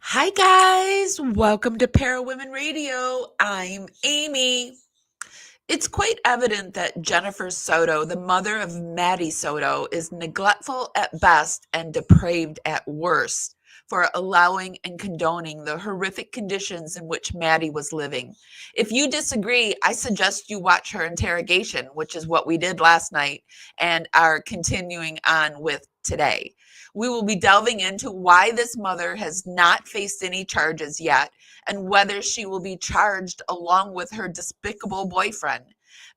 Hi, guys. Welcome to Para Women Radio. I'm Amy. It's quite evident that Jennifer Soto, the mother of Maddie Soto, is neglectful at best and depraved at worst for allowing and condoning the horrific conditions in which Maddie was living. If you disagree, I suggest you watch her interrogation, which is what we did last night and are continuing on with today. We will be delving into why this mother has not faced any charges yet and whether she will be charged along with her despicable boyfriend.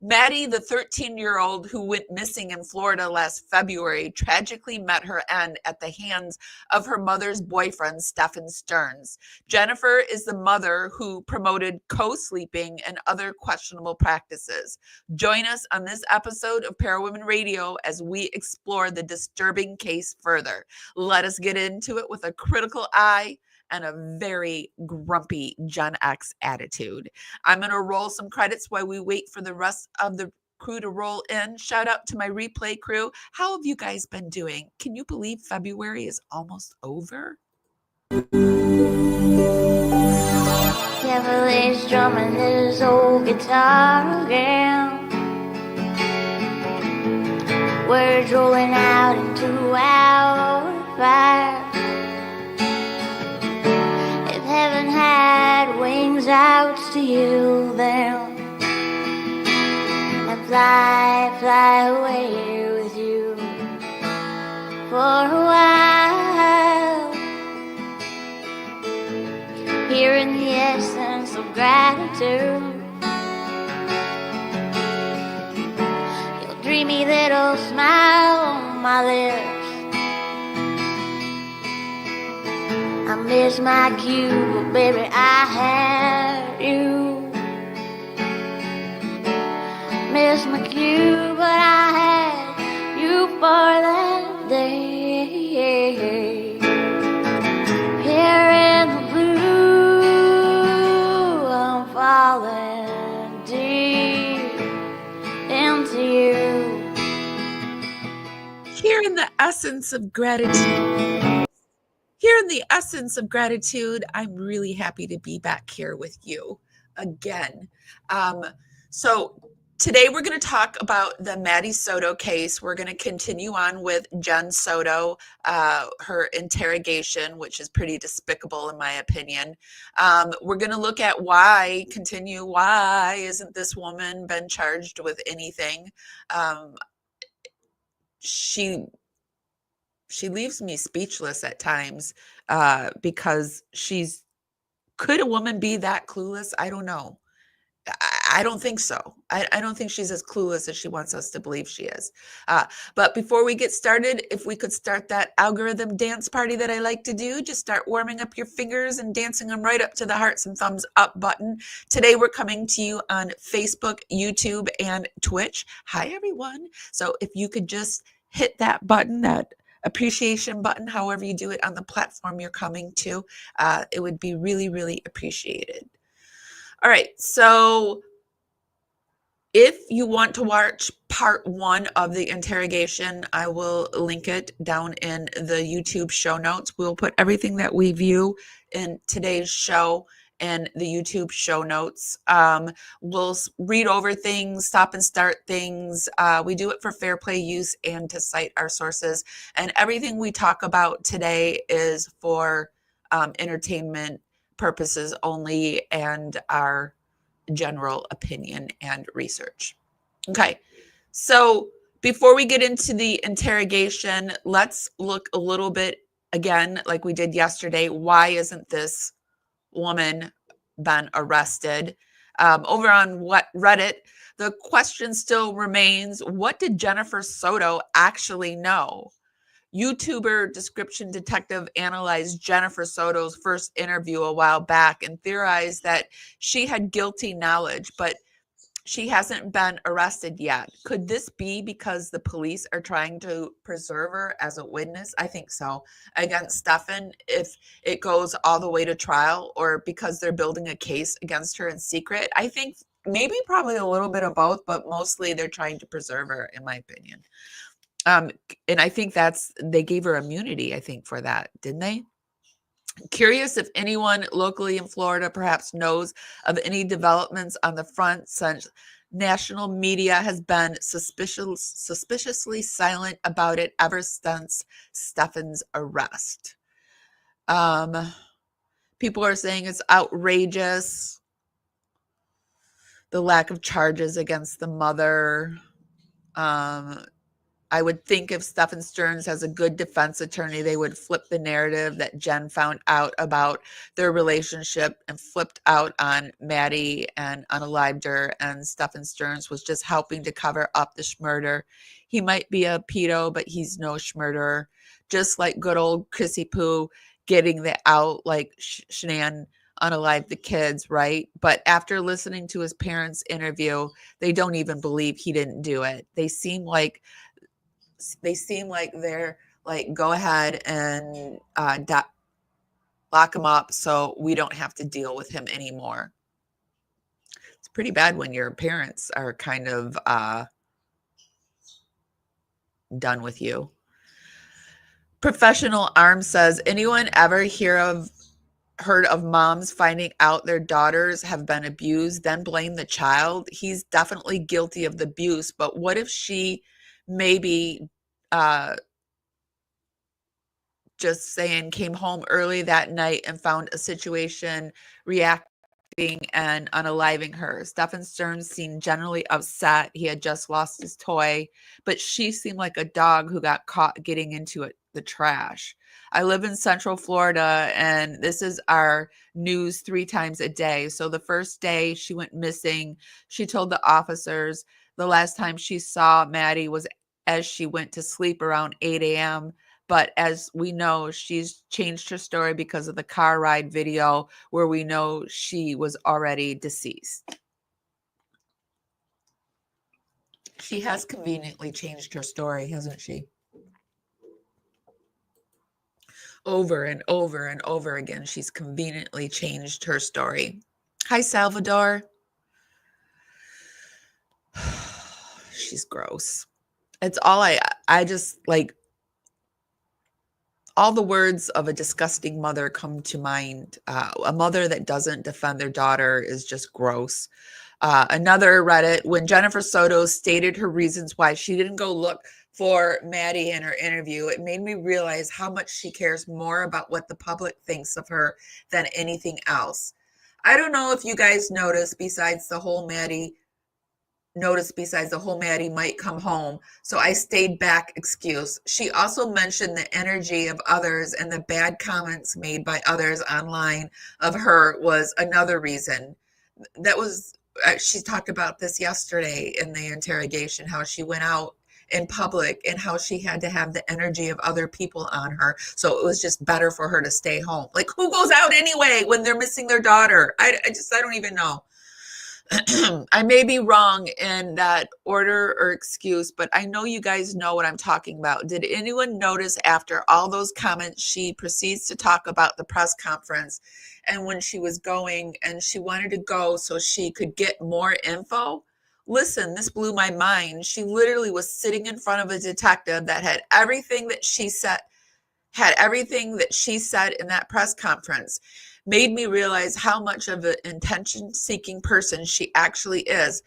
Maddie, the 13-year-old who went missing in Florida last February, tragically met her end at the hands of her mother's boyfriend, Stephen Stearns. Jennifer is the mother who promoted co-sleeping and other questionable practices. Join us on this episode of Parawomen Radio as we explore the disturbing case further. Let us get into it with a critical eye and a very grumpy Gen X attitude. I'm going to roll some credits while we wait for the rest of the crew to roll in. Shout out to my replay crew. How have you guys been doing? Can you believe February is almost over? Cavalier's drumming his old guitar again. Words rolling out into our fire. If heaven had wings, I would steal them and fly away with you for a while. Hearing the essence of gratitude, your dreamy little smile on my lips. I miss my cue, but baby, I had you. Miss my cue, but I had you for that day. Here in the blue, I'm falling deep into you. Here in the essence of gratitude. Here in the essence of gratitude, I'm really happy to be back here with you again. So today we're going to talk about the Maddie Soto case. We're going to continue on with Jenn Soto, her interrogation, which is pretty despicable in my opinion. We're going to look at why isn't this woman been charged with anything? She leaves me speechless at times because could a woman be that clueless? I don't know. I don't think so. I don't think she's as clueless as she wants us to believe she is. But before we get started, if we could start that algorithm dance party that I like to do, just start warming up your fingers and dancing them right up to the hearts and thumbs up button. Today, we're coming to you on Facebook, YouTube, and Twitch. Hi, everyone. So if you could just hit that button, that appreciation button, however you do it on the platform you're coming to, it would be really, really appreciated. All right, so if you want to watch part 1 of the interrogation, I will link it down in the YouTube show notes. We'll put everything that we view in today's show in the YouTube show notes. We'll read over things, stop and start things. We do it for fair play use and to cite our sources. And everything we talk about today is for entertainment purposes only and our general opinion and research. Okay, so before we get into the interrogation, let's look a little bit again, like we did yesterday. Why isn't this woman been arrested? Over on Reddit, the question still remains, what did Jennifer Soto actually know? YouTuber Description Detective analyzed Jennifer Soto's first interview a while back and theorized that she had guilty knowledge, but she hasn't been arrested yet. Could this be because the police are trying to preserve her as a witness? I think so. Against Stephen, if it goes all the way to trial, or because they're building a case against her in secret. I think maybe probably a little bit of both, but mostly they're trying to preserve her, in my opinion. And I think they gave her immunity, I think, for that, didn't they? Curious if anyone locally in Florida perhaps knows of any developments on the front since national media has been suspiciously silent about it ever since Stefan's arrest. Um, People are saying it's outrageous, the lack of charges against the mother. Um, I would think if Stephen Stearns has a good defense attorney, they would flip the narrative that Jenn found out about their relationship and flipped out on Maddie and unalived her, and Stephen Stearns was just helping to cover up the schmurder. He might be a pedo, but he's no schmurderer. Just like good old Chrissy Poo getting the out like Shanann unalived the kids, right? But after listening to his parents' interview, they don't even believe he didn't do it. They seem like they're like, go ahead and lock him up so we don't have to deal with him anymore. It's pretty bad when your parents are kind of done with you. Professional Arm says, anyone ever heard of moms finding out their daughters have been abused, then blame the child? He's definitely guilty of the abuse, but what if she maybe just saying came home early that night and found a situation reacting and unaliving her? Stephen Stearns seemed generally upset. He had just lost his toy, but she seemed like a dog who got caught getting into the trash. I live in Central Florida, and this is our news 3 times a day. So the first day she went missing, she told the officers the last time she saw Maddie was as she went to sleep around 8 a.m. But as we know, she's changed her story because of the car ride video where we know she was already deceased. She has conveniently changed her story, hasn't she? Over and over and over again, she's conveniently changed her story. Hi, Salvador. She's gross. It's all I just like, all the words of a disgusting mother come to mind. A mother that doesn't defend their daughter is just gross. Another Reddit, when Jennifer Soto stated her reasons why she didn't go look for Maddie in her interview, it made me realize how much she cares more about what the public thinks of her than anything else. I don't know if you guys noticed, besides the whole Maddie might come home, so I stayed back excuse. She also mentioned the energy of others, and the bad comments made by others online of her was another reason. She talked about this yesterday in the interrogation, how she went out in public and how she had to have the energy of other people on her. So it was just better for her to stay home. Like, who goes out anyway when they're missing their daughter? I don't even know. I may be wrong in that order or excuse, but I know you guys know what I'm talking about. Did anyone notice after all those comments, she proceeds to talk about the press conference and when she was going and she wanted to go so she could get more info? Listen, this blew my mind. She literally was sitting in front of a detective that had everything that she said in that press conference. Made me realize how much of an attention-seeking person she actually is.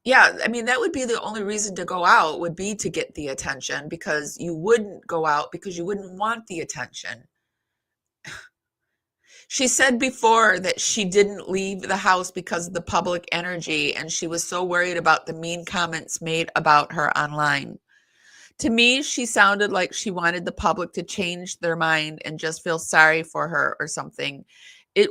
Yeah, I mean, that would be the only reason to go out, would be to get the attention, because you wouldn't go out because you wouldn't want the attention. She said before that she didn't leave the house because of the public energy, and she was so worried about the mean comments made about her online. To me, she sounded like she wanted the public to change their mind and just feel sorry for her or something. It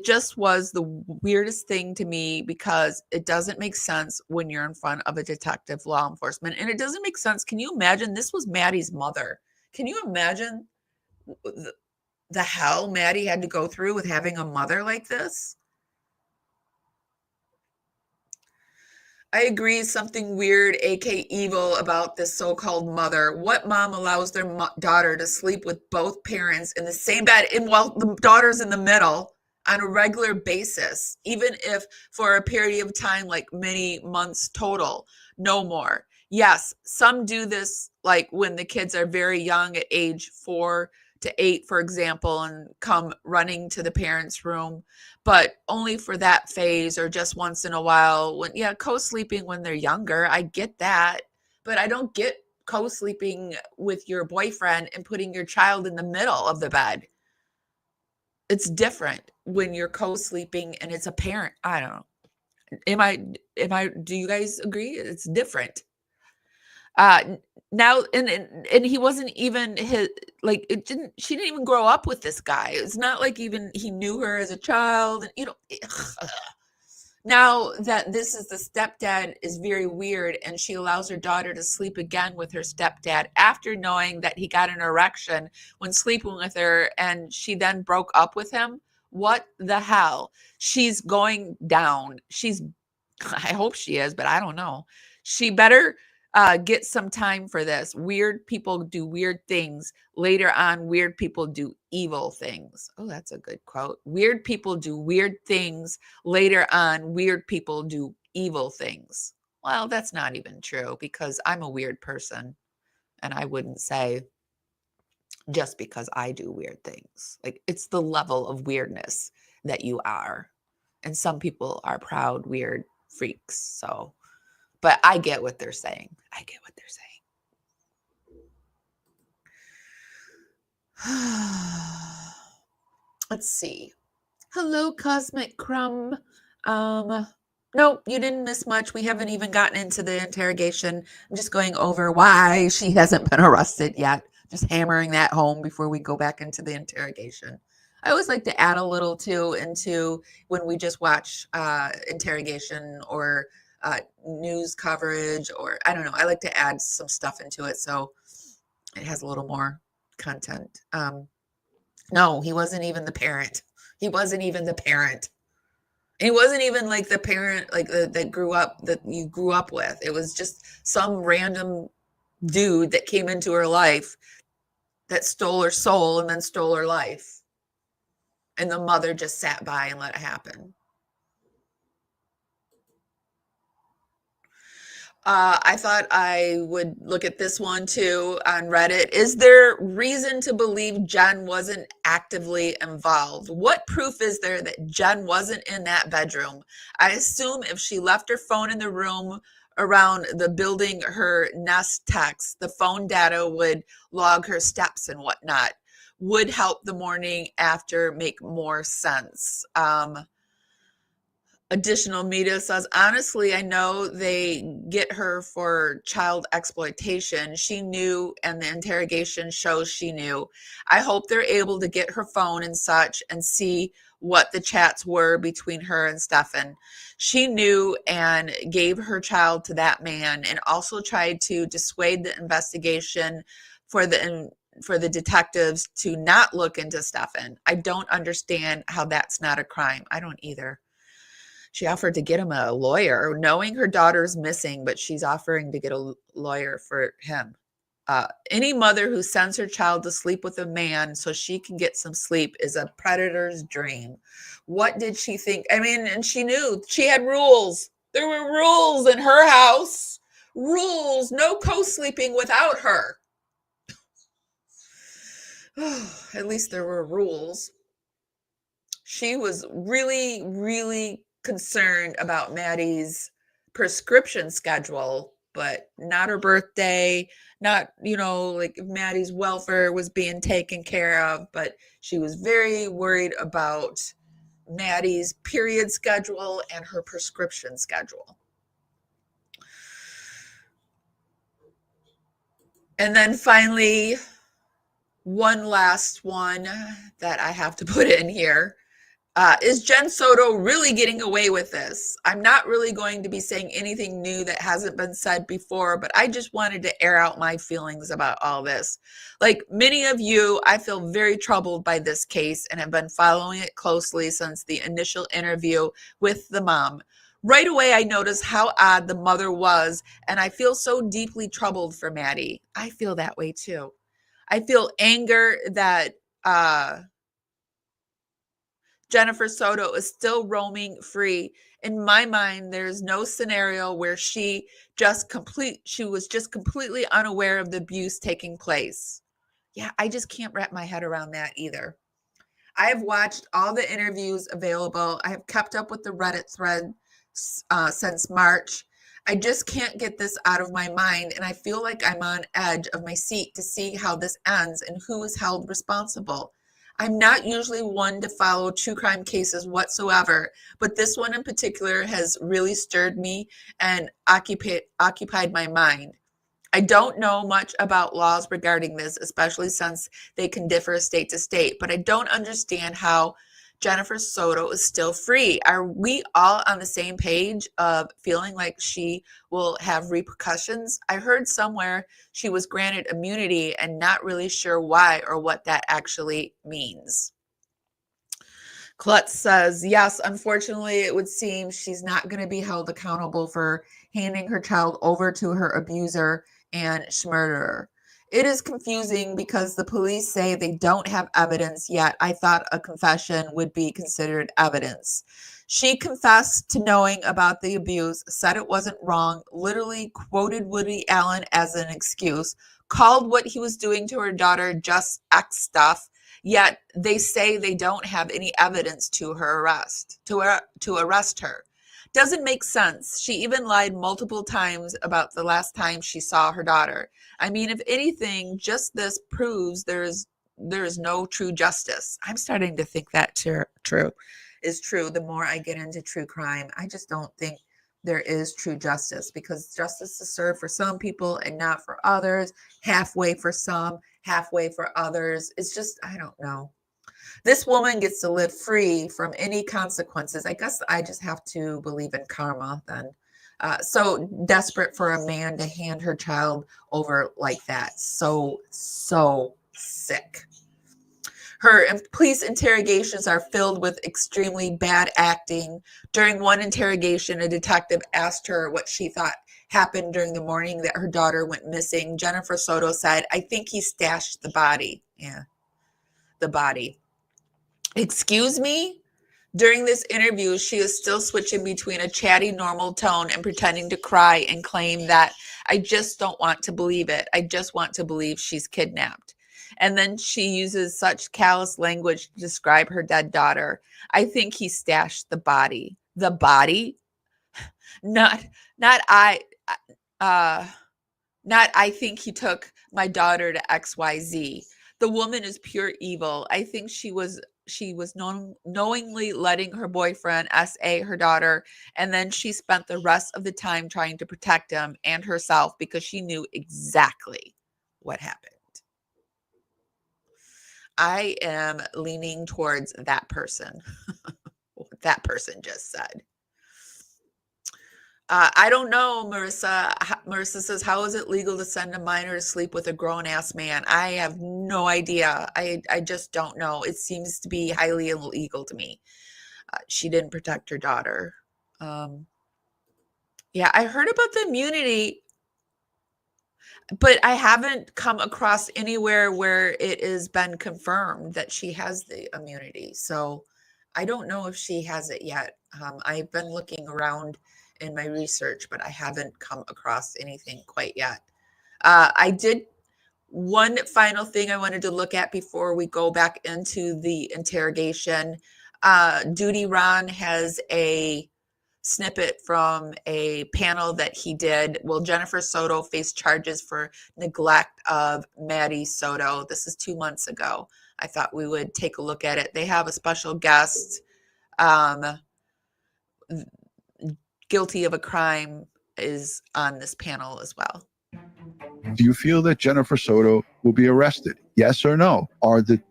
just was the weirdest thing to me, because it doesn't make sense when you're in front of a detective, law enforcement, and it doesn't make sense. Can you imagine? This was Maddie's mother. Can you imagine the hell Maddie had to go through with having a mother like this? I agree, something weird, aka evil, about this so-called mother. What mom allows their daughter to sleep with both parents in the same bed, and while the daughter's in the middle, on a regular basis, even if for a period of time, like many months total, no more? Yes, some do this like when the kids are very young at age 4 to 8, for example, and come running to the parents' room, but only for that phase or just once in a while. When, yeah, co-sleeping when they're younger, I get that, but I don't get co-sleeping with your boyfriend and putting your child in the middle of the bed. It's different when you're co-sleeping and it's a parent. I don't know. Do you guys agree? It's different. Now, and he wasn't even his, like, she didn't even grow up with this guy. It's not like even he knew her as a child, and now that this is the stepdad is very weird, and she allows her daughter to sleep again with her stepdad after knowing that he got an erection when sleeping with her, and she then broke up with him. What the hell? She's going down. I hope she is, but I don't know. She better get some time for this. Weird people do weird things. Later on, weird people do evil things. Oh, that's a good quote. Weird people do weird things. Later on, weird people do evil things. Well, that's not even true because I'm a weird person. And I wouldn't say just because I do weird things. Like, it's the level of weirdness that you are. And some people are proud, weird freaks. So, but I get what they're saying. I get what they're saying. Let's see. Hello, Cosmic Crumb. Nope, you didn't miss much. We haven't even gotten into the interrogation. I'm just going over why she hasn't been arrested yet. Just hammering that home before we go back into the interrogation. I always like to add a little too into when we just watch interrogation or news coverage, or I don't know. I like to add some stuff into it so it has a little more content. No, he wasn't even the parent. He wasn't even the parent. He wasn't even like the parent like that grew up that you grew up with. It was just some random dude that came into her life that stole her soul and then stole her life. And the mother just sat by and let it happen. I thought I would look at this one too on Reddit. Is there reason to believe Jenn wasn't actively involved? What proof is there that Jenn wasn't in that bedroom? I assume if she left her phone in the room around the building her Nest text, the phone data would log her steps and whatnot. Would help the morning after make more sense. Additional media says, honestly, I know they get her for child exploitation. She knew, and the interrogation shows she knew. I hope they're able to get her phone and such and see what the chats were between her and Stefan. She knew and gave her child to that man and also tried to dissuade the investigation for the detectives to not look into Stefan. I don't understand how that's not a crime. I don't either. She offered to get him a lawyer, knowing her daughter's missing, but she's offering to get a lawyer for him. Any mother who sends her child to sleep with a man so she can get some sleep is a predator's dream. What did she think? I mean, and she knew she had rules. There were rules in her house. Rules, no co-sleeping without her. At least there were rules. She was really, really concerned about Maddie's prescription schedule, but not her birthday, not, like if Maddie's welfare was being taken care of, but she was very worried about Maddie's period schedule and her prescription schedule. And then finally, one last one that I have to put in here. Is Jenn Soto really getting away with this? I'm not really going to be saying anything new that hasn't been said before, but I just wanted to air out my feelings about all this. Like many of you, I feel very troubled by this case and have been following it closely since the initial interview with the mom. Right away, I noticed how odd the mother was, and I feel so deeply troubled for Maddie. I feel that way too. I feel anger that Jennifer Soto is still roaming free. In my mind, there's no scenario where she was just completely unaware of the abuse taking place. Yeah, I just can't wrap my head around that either. I have watched all the interviews available. I have kept up with the Reddit thread since March. I just can't get this out of my mind, and I feel like I'm on edge of my seat to see how this ends and who is held responsible. I'm not usually one to follow true crime cases whatsoever, but this one in particular has really stirred me and occupied my mind. I don't know much about laws regarding this, especially since they can differ state to state, but I don't understand how Jennifer Soto is still free. Are we all on the same page of feeling like she will have repercussions? I heard somewhere she was granted immunity and not really sure why or what that actually means. Klutz says, yes, unfortunately, it would seem she's not going to be held accountable for handing her child over to her abuser and murderer. It is confusing because the police say they don't have evidence yet. I thought a confession would be considered evidence. She confessed to knowing about the abuse, said it wasn't wrong, literally quoted Woody Allen as an excuse, called what he was doing to her daughter just X stuff, yet they say they don't have any evidence to arrest her. Doesn't make sense. She even lied multiple times about the last time she saw her daughter. I mean, if anything, just this proves there is no true justice. I'm starting to think that is true. The more I get into true crime, I just don't think there is true justice, because justice is served for some people and not for others, halfway for some, halfway for others. It's just, I don't know. This woman gets to live free from any consequences. I guess I just have to believe in karma then. So desperate for a man to hand her child over like that. So sick. Her police interrogations are filled with extremely bad acting. During one interrogation, a detective asked her what she thought happened during the morning that her daughter went missing. Jennifer Soto said, I think he stashed the body. Yeah, the body. Excuse me? During this interview, she is still switching between a chatty, normal tone and pretending to cry and claim that I just don't want to believe it. I just want to believe she's kidnapped. And then she uses such callous language to describe her dead daughter. I think he stashed the body. The body? Not, not I. Uh, Not, I think he took my daughter to XYZ. The woman is pure evil. I think she was knowingly letting her boyfriend SA her daughter, and then she spent the rest of the time trying to protect him and herself because she knew exactly what happened. I am leaning towards that person. What that person just said. I don't know, Marissa. Marissa says, how is it legal to send a minor to sleep with a grown-ass man? I have no idea. I just don't know. It seems to be highly illegal to me. She didn't protect her daughter. Yeah, I heard about the immunity, but I haven't come across anywhere where it has been confirmed that she has the immunity. So I don't know if she has it yet. I've been looking around in my research, but I haven't come across anything quite yet. I did one final thing I wanted to look at before we go back into the interrogation. Duty Ron has a snippet from a panel that he did. Will Jennifer Soto face charges for neglect of Maddie Soto? This is 2 months ago. I thought we would take a look at it. They have a special guest. Guilty of a crime is on this panel as well. Do you feel that Jennifer Soto will be arrested? Yes or no? Are the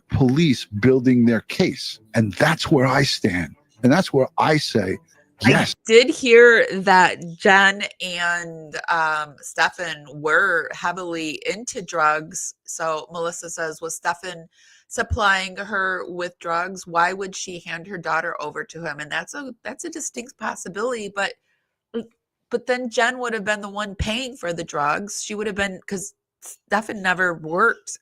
police building their case? And that's where I stand. And that's where I say, yes. I did hear that Jenn and Stefan were heavily into drugs. So Melissa says, was Stefan supplying her with drugs? Why would she hand her daughter over to him? And that's a distinct possibility. But then Jenn would have been the one paying for the drugs. She would have been, because Stefan never worked.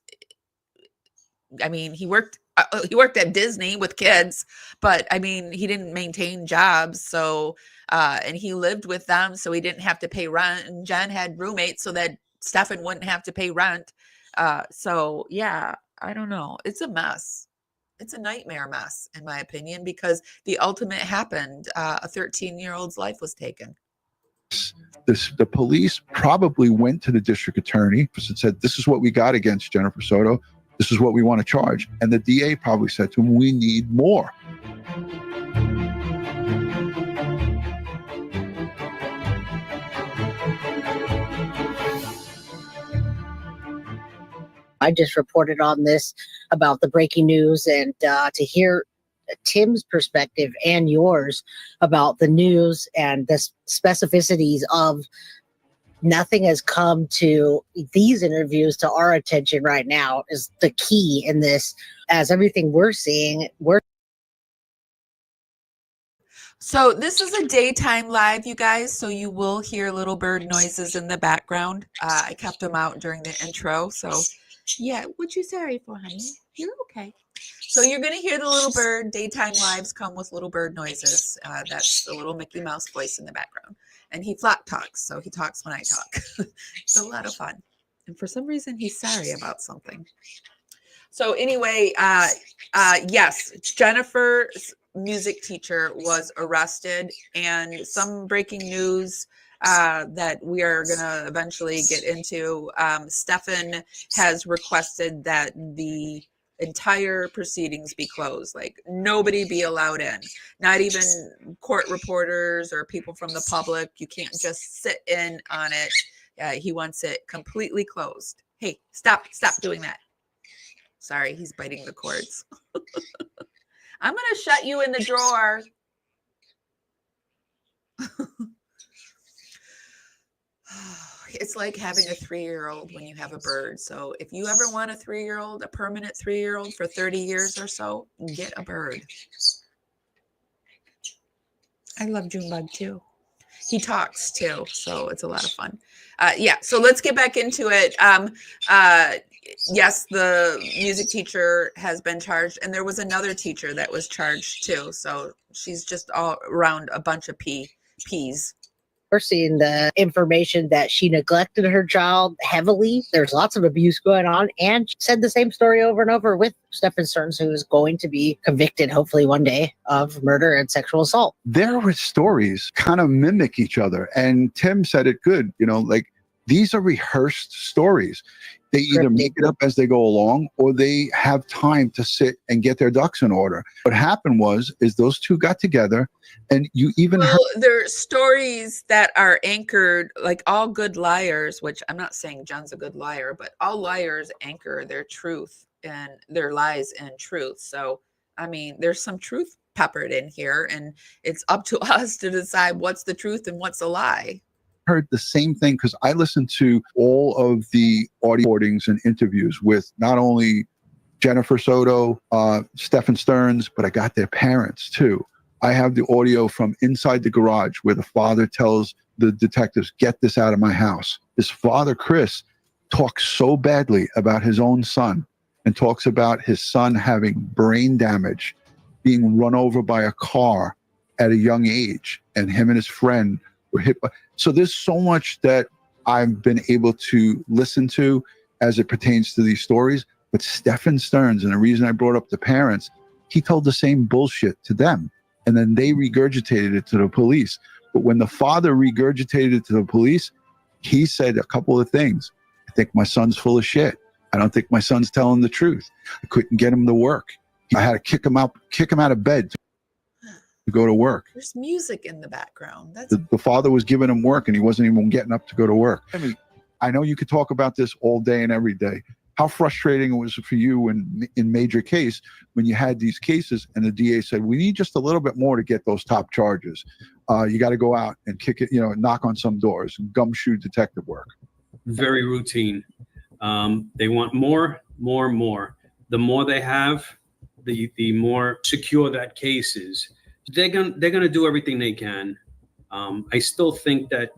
I mean, he worked at Disney with kids, but I mean, he didn't maintain jobs. So, and he lived with them, so he didn't have to pay rent. And Jenn had roommates, so that Stefan wouldn't have to pay rent. So yeah, I don't know. It's a mess. It's a nightmare mess, in my opinion, because the ultimate happened. A 13-year-old's life was taken. The police probably went to the district attorney and said, this is what we got against Jennifer Soto. This is what we want to charge. And the DA probably said to him, we need more. I just reported on this about the breaking news, and to hear Tim's perspective and yours about the news and the specificities of nothing has come to these interviews to our attention right now is the key in this, as everything we're seeing. So this is a daytime live, you guys, so you will hear little bird noises in the background. I kept them out during the intro, so yeah, what you sorry for, honey? You're okay. So you're going to hear the little bird. Daytime lives come with little bird noises. That's the little Mickey Mouse voice in the background. And he flock talks, so he talks when I talk. It's a lot of fun. And for some reason, he's sorry about something. So anyway, yes, Jennifer's music teacher was arrested, and some breaking news that we are going to eventually get into. Stefan has requested that the entire proceedings be closed, like nobody be allowed in, not even court reporters or people from the public. You can't just sit in on it. He wants it completely closed. Hey, stop doing that. Sorry, he's biting the cords. I'm going to shut you in the drawer. It's like having a 3-year-old when you have a bird. So if you ever want a 3-year-old, a permanent 3-year-old for 30 years or so, get a bird. I love Junebug too. He talks too, so it's a lot of fun. Yeah, so let's get back into it. Yes, the music teacher has been charged, and there was another teacher that was charged too. So she's just all around a bunch of peas. We're seeing the information that she neglected her child heavily. There's lots of abuse going on, and she said the same story over and over with Stefan Stearns, who is going to be convicted, hopefully one day, of murder and sexual assault. Their stories kind of mimic each other, and Tim said it good. You know, like these are rehearsed stories. They either make it up as they go along, or they have time to sit and get their ducks in order. What happened is those two got together, and you even heard there are stories that are anchored, like all good liars, which I'm not saying John's a good liar, but all liars anchor their truth and their lies in truth. So, I mean, there's some truth peppered in here, and it's up to us to decide what's the truth and what's a lie. Heard the same thing because I listened to all of the audio recordings and interviews with not only Jennifer Soto, Stefan Stearns, but I got their parents too. I have the audio from inside the garage where the father tells the detectives, get this out of my house. His father, Chris, talks so badly about his own son and talks about his son having brain damage, being run over by a car at a young age, and him and his friend were hit by. So there's so much that I've been able to listen to as it pertains to these stories. But Stefan Stearns, and the reason I brought up the parents, he told the same bullshit to them. And then they regurgitated it to the police. But when the father regurgitated it to the police, he said a couple of things. I think my son's full of shit. I don't think my son's telling the truth. I couldn't get him to work. I had to kick him out of bed to go to work. There's music in the background. The father was giving him work, and he wasn't even getting up to go to work. I mean, I know you could talk about this all day and every day. How frustrating it was for you in major case when you had these cases and the DA said, we need just a little bit more to get those top charges. You got to go out and kick it, knock on some doors and gumshoe detective work. Very routine. They want more. The more they have, the more secure that case is. They're gonna do everything they can. I still think that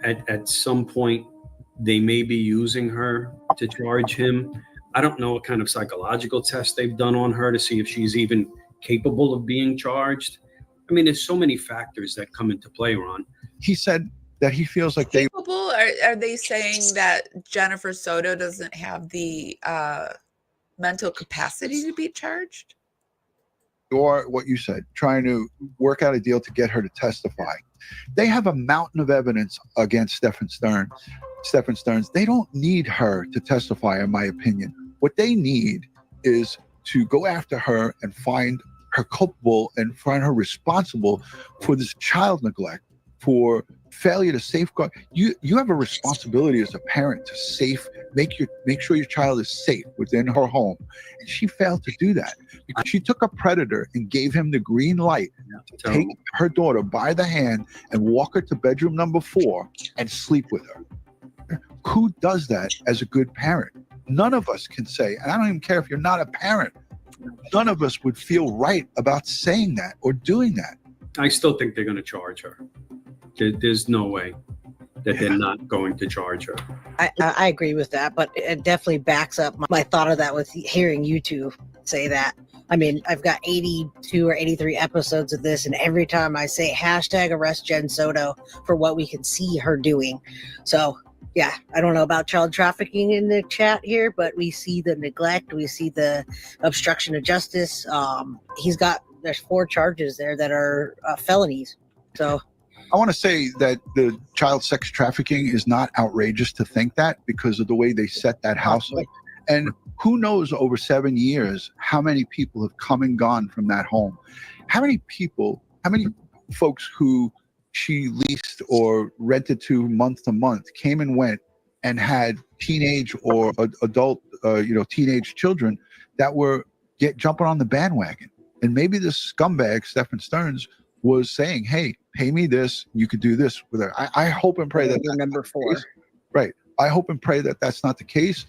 at some point they may be using her to charge him. I don't know what kind of psychological test they've done on her to see if she's even capable of being charged. I mean, there's so many factors that come into play, Ron. He said that he feels like they Capable culpable? Are they saying that Jennifer Soto doesn't have the mental capacity to be charged? Or what you said, trying to work out a deal to get her to testify. They have a mountain of evidence against Stephen Stearns. They don't need her to testify, in my opinion. What they need is to go after her and find her culpable and find her responsible for this child neglect, for failure to safeguard. You have a responsibility as a parent to make sure your child is safe within her home. And she failed to do that because she took a predator and gave him the green light to take her daughter by the hand and walk her to bedroom number 4 and sleep with her. Who does that as a good parent? None of us can say, and I don't even care if you're not a parent, none of us would feel right about saying that or doing that. I still think they're going to charge her. There's no way that they're not going to charge her. I agree with that, but it definitely backs up my thought of that with hearing you two say that. I mean, I've got 82 or 83 episodes of this, and every time I say hashtag arrest Jenn Soto for what we can see her doing. So, yeah, I don't know about child trafficking in the chat here, but we see the neglect, we see the obstruction of justice. There's 4 charges there that are felonies. So I want to say that the child sex trafficking is not outrageous to think that because of the way they set that house up. And who knows over 7 years how many people have come and gone from that home. How many folks who she leased or rented to month came and went and had teenage or adult, teenage children that were jumping on the bandwagon. And maybe this scumbag, Stephen Stearns, was saying, hey, pay me this, you could do this with her. I hope and pray that that's number 4. Right. I hope and pray that that's not the case.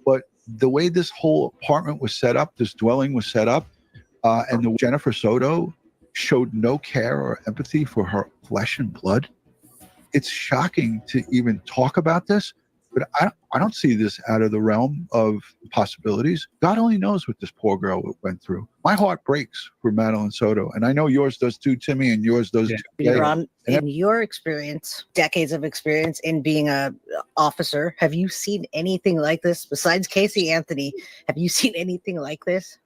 But the way this whole apartment was set up, this dwelling was set up, and the Jennifer Soto showed no care or empathy for her flesh and blood. It's shocking to even talk about this, but I don't see this out of the realm of possibilities. God only knows what this poor girl went through. My heart breaks for Madeline Soto, and I know yours does too, Timmy, and yours does too. Ron, in your experience, decades of experience in being a officer, have you seen anything like this besides Casey Anthony? Have you seen anything like this?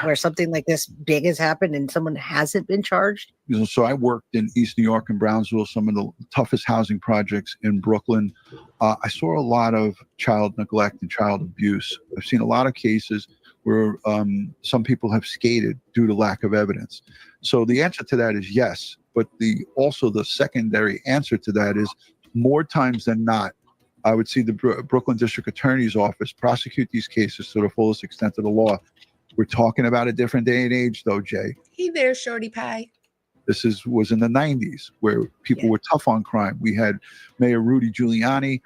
Where something like this big has happened and someone hasn't been charged? So I worked in East New York and Brownsville, some of the toughest housing projects in Brooklyn. I saw a lot of child neglect and child abuse. I've seen a lot of cases where some people have skated due to lack of evidence. So the answer to that is yes, but also the secondary answer to that is more times than not, I would see the Brooklyn District Attorney's Office prosecute these cases to the fullest extent of the law. We're talking about a different day and age, though, Jay. Hey there, Shorty Pie. This was in the 90s where people were tough on crime. We had Mayor Rudy Giuliani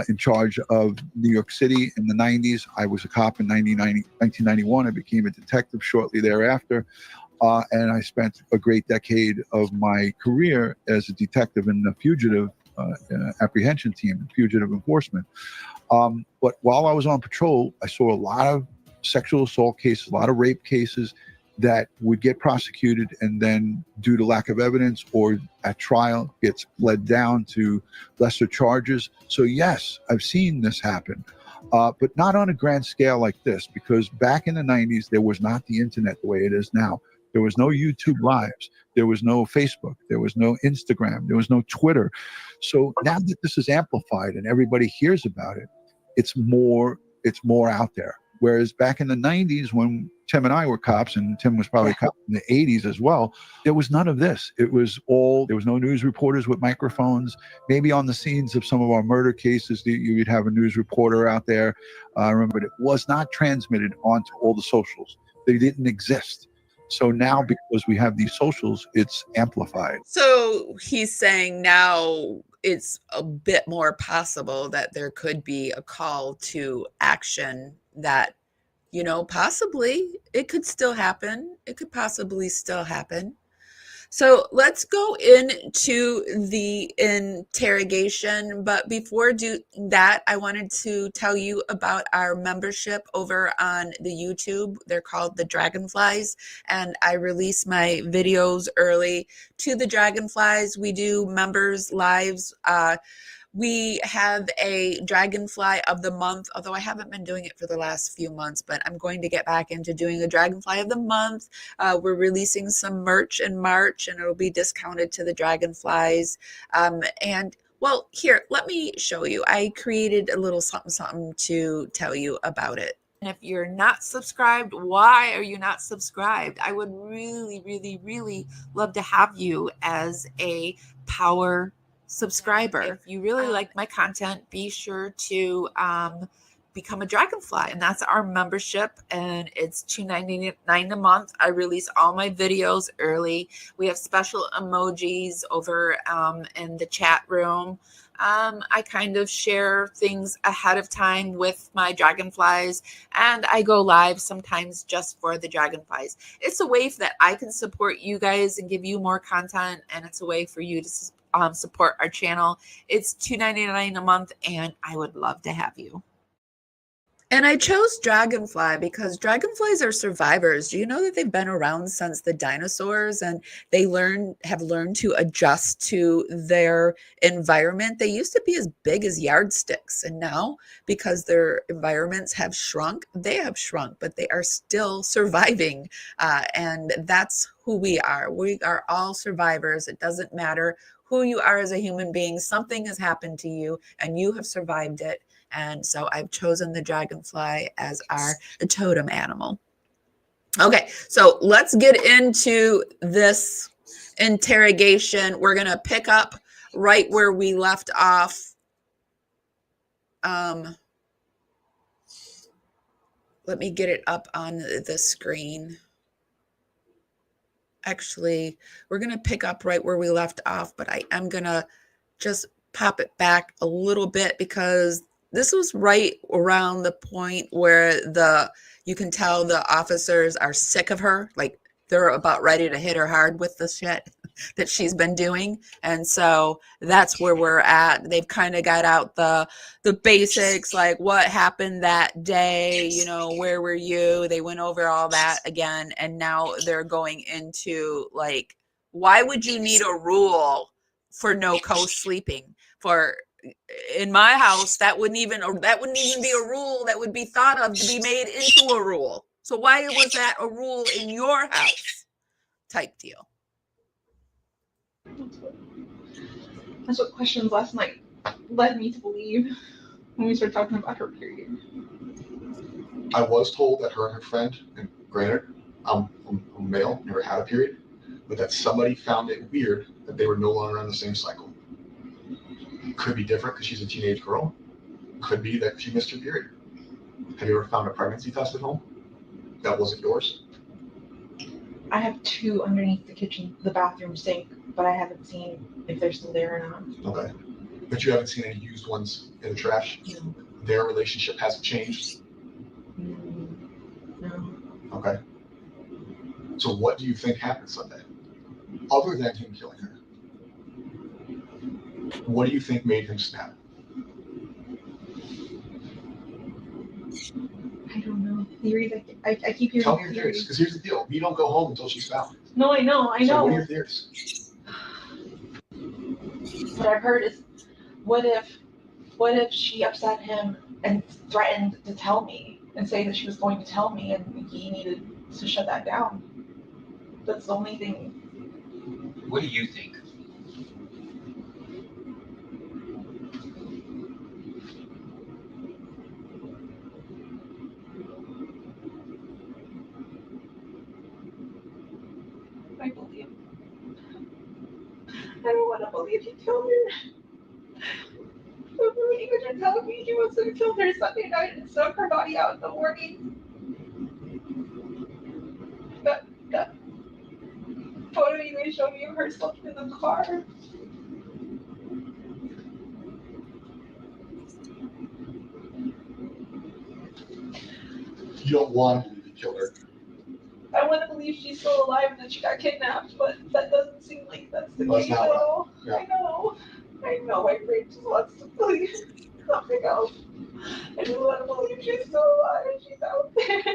in charge of New York City in the 90s. I was a cop in 1991. I became a detective shortly thereafter. And I spent a great decade of my career as a detective in the fugitive apprehension team, fugitive enforcement. But while I was on patrol, I saw a lot of sexual assault cases, a lot of rape cases that would get prosecuted and then due to lack of evidence or at trial gets bled down to lesser charges. So yes, I've seen this happen, but not on a grand scale like this, because back in the 90s, there was not the internet the way it is now. There was no YouTube lives. There was no Facebook. There was no Instagram. There was no Twitter. So now that this is amplified and everybody hears about it, it's more out there. Whereas back in the 90s when Tim and I were cops, and Tim was probably a cop in the 80s as well, there was none of this. There was no news reporters with microphones. Maybe on the scenes of some of our murder cases, you would have a news reporter out there. I remember it was not transmitted onto all the socials. They didn't exist. So now, because we have these socials, it's amplified. So he's saying now it's a bit more possible that there could be a call to action that, possibly it could still happen. It could possibly still happen. So let's go into the interrogation. But before do that, I wanted to tell you about our membership over on the YouTube. They're called the Dragonflies, and I release my videos early to the Dragonflies. We do members lives We have a dragonfly of the month, although I haven't been doing it for the last few months, but I'm going to get back into doing a dragonfly of the month. We're releasing some merch in March, and it'll be discounted to the dragonflies. And well, here, let me show you. I created a little something to tell you about it. And if you're not subscribed, why are you not subscribed? I would really, really, really love to have you as a power subscriber. If you really like my content, be sure to become a dragonfly, and that's our membership, and it's $2.99 a month. I release all my videos early. We have special emojis over in the chat room. I kind of share things ahead of time with my dragonflies, and I go live sometimes just for the dragonflies. It's a way that I can support you guys and give you more content, and it's a way for you to support our channel. It's $2.99 a month, and I would love to have you. And I chose dragonfly because dragonflies are survivors. Do you know that they've been around since the dinosaurs, and they have learned to adjust to their environment? They used to be as big as yardsticks, and now because their environments have shrunk, they have shrunk, but they are still surviving. And that's who we are. We are all survivors. It doesn't matter who you are as a human being. Something has happened to you, and you have survived it. And so I've chosen the dragonfly as our totem animal. Okay, so let's get into this interrogation. We're going to pick up right where we left off. Let me get it up on the screen. Actually, we're going to pick up right where we left off, but I am going to just pop it back a little bit because this was right around the point where you can tell the officers are sick of her. Like, they're about ready to hit her hard with the shit that she's been doing. And so that's where we're at. They've kind of got out the basics, like what happened that day, where were you? They went over all that again. And now they're going into, like, why would you need a rule for no co-sleeping? In my house, that wouldn't even be a rule that would be thought of to be made into a rule. So why was that a rule in your house? Type deal. That's what questions last night led me to believe when we started talking about her period. I was told that her and her friend, and granted, I'm a male, never had a period, but that somebody found it weird that they were no longer on the same cycle. Could be different because she's a teenage girl. Could be that she missed her period. Have you ever found a pregnancy test at home that wasn't yours? I have 2 underneath the bathroom sink, but I haven't seen if they're still there or not. Okay. But you haven't seen any used ones in the trash? No. Their relationship hasn't changed? No. Okay. So what do you think happened Sunday? Other than him killing her? What do you think made him snap? I don't know. Theories. I keep hearing Tell me your theories, because here's the deal. We don't go home until she's found. No, I know. So what are your theories? What I've heard is, what if she upset him and threatened to tell me and say that she was going to tell me, and he needed to shut that down? That's the only thing. What do you think? I believe. I don't want to believe he killed her. But when you were telling me he was going to kill her Sunday night and snuck her body out in the morning. That photo you guys showed me of her sleeping in the car. You don't want to believe he killed her. I want to believe she's still alive and that she got kidnapped, but that doesn't seem like that's the That's case not at right. all. Yeah. I know, my brain just wants to believe something else. I just want to believe she's still alive and she's out there.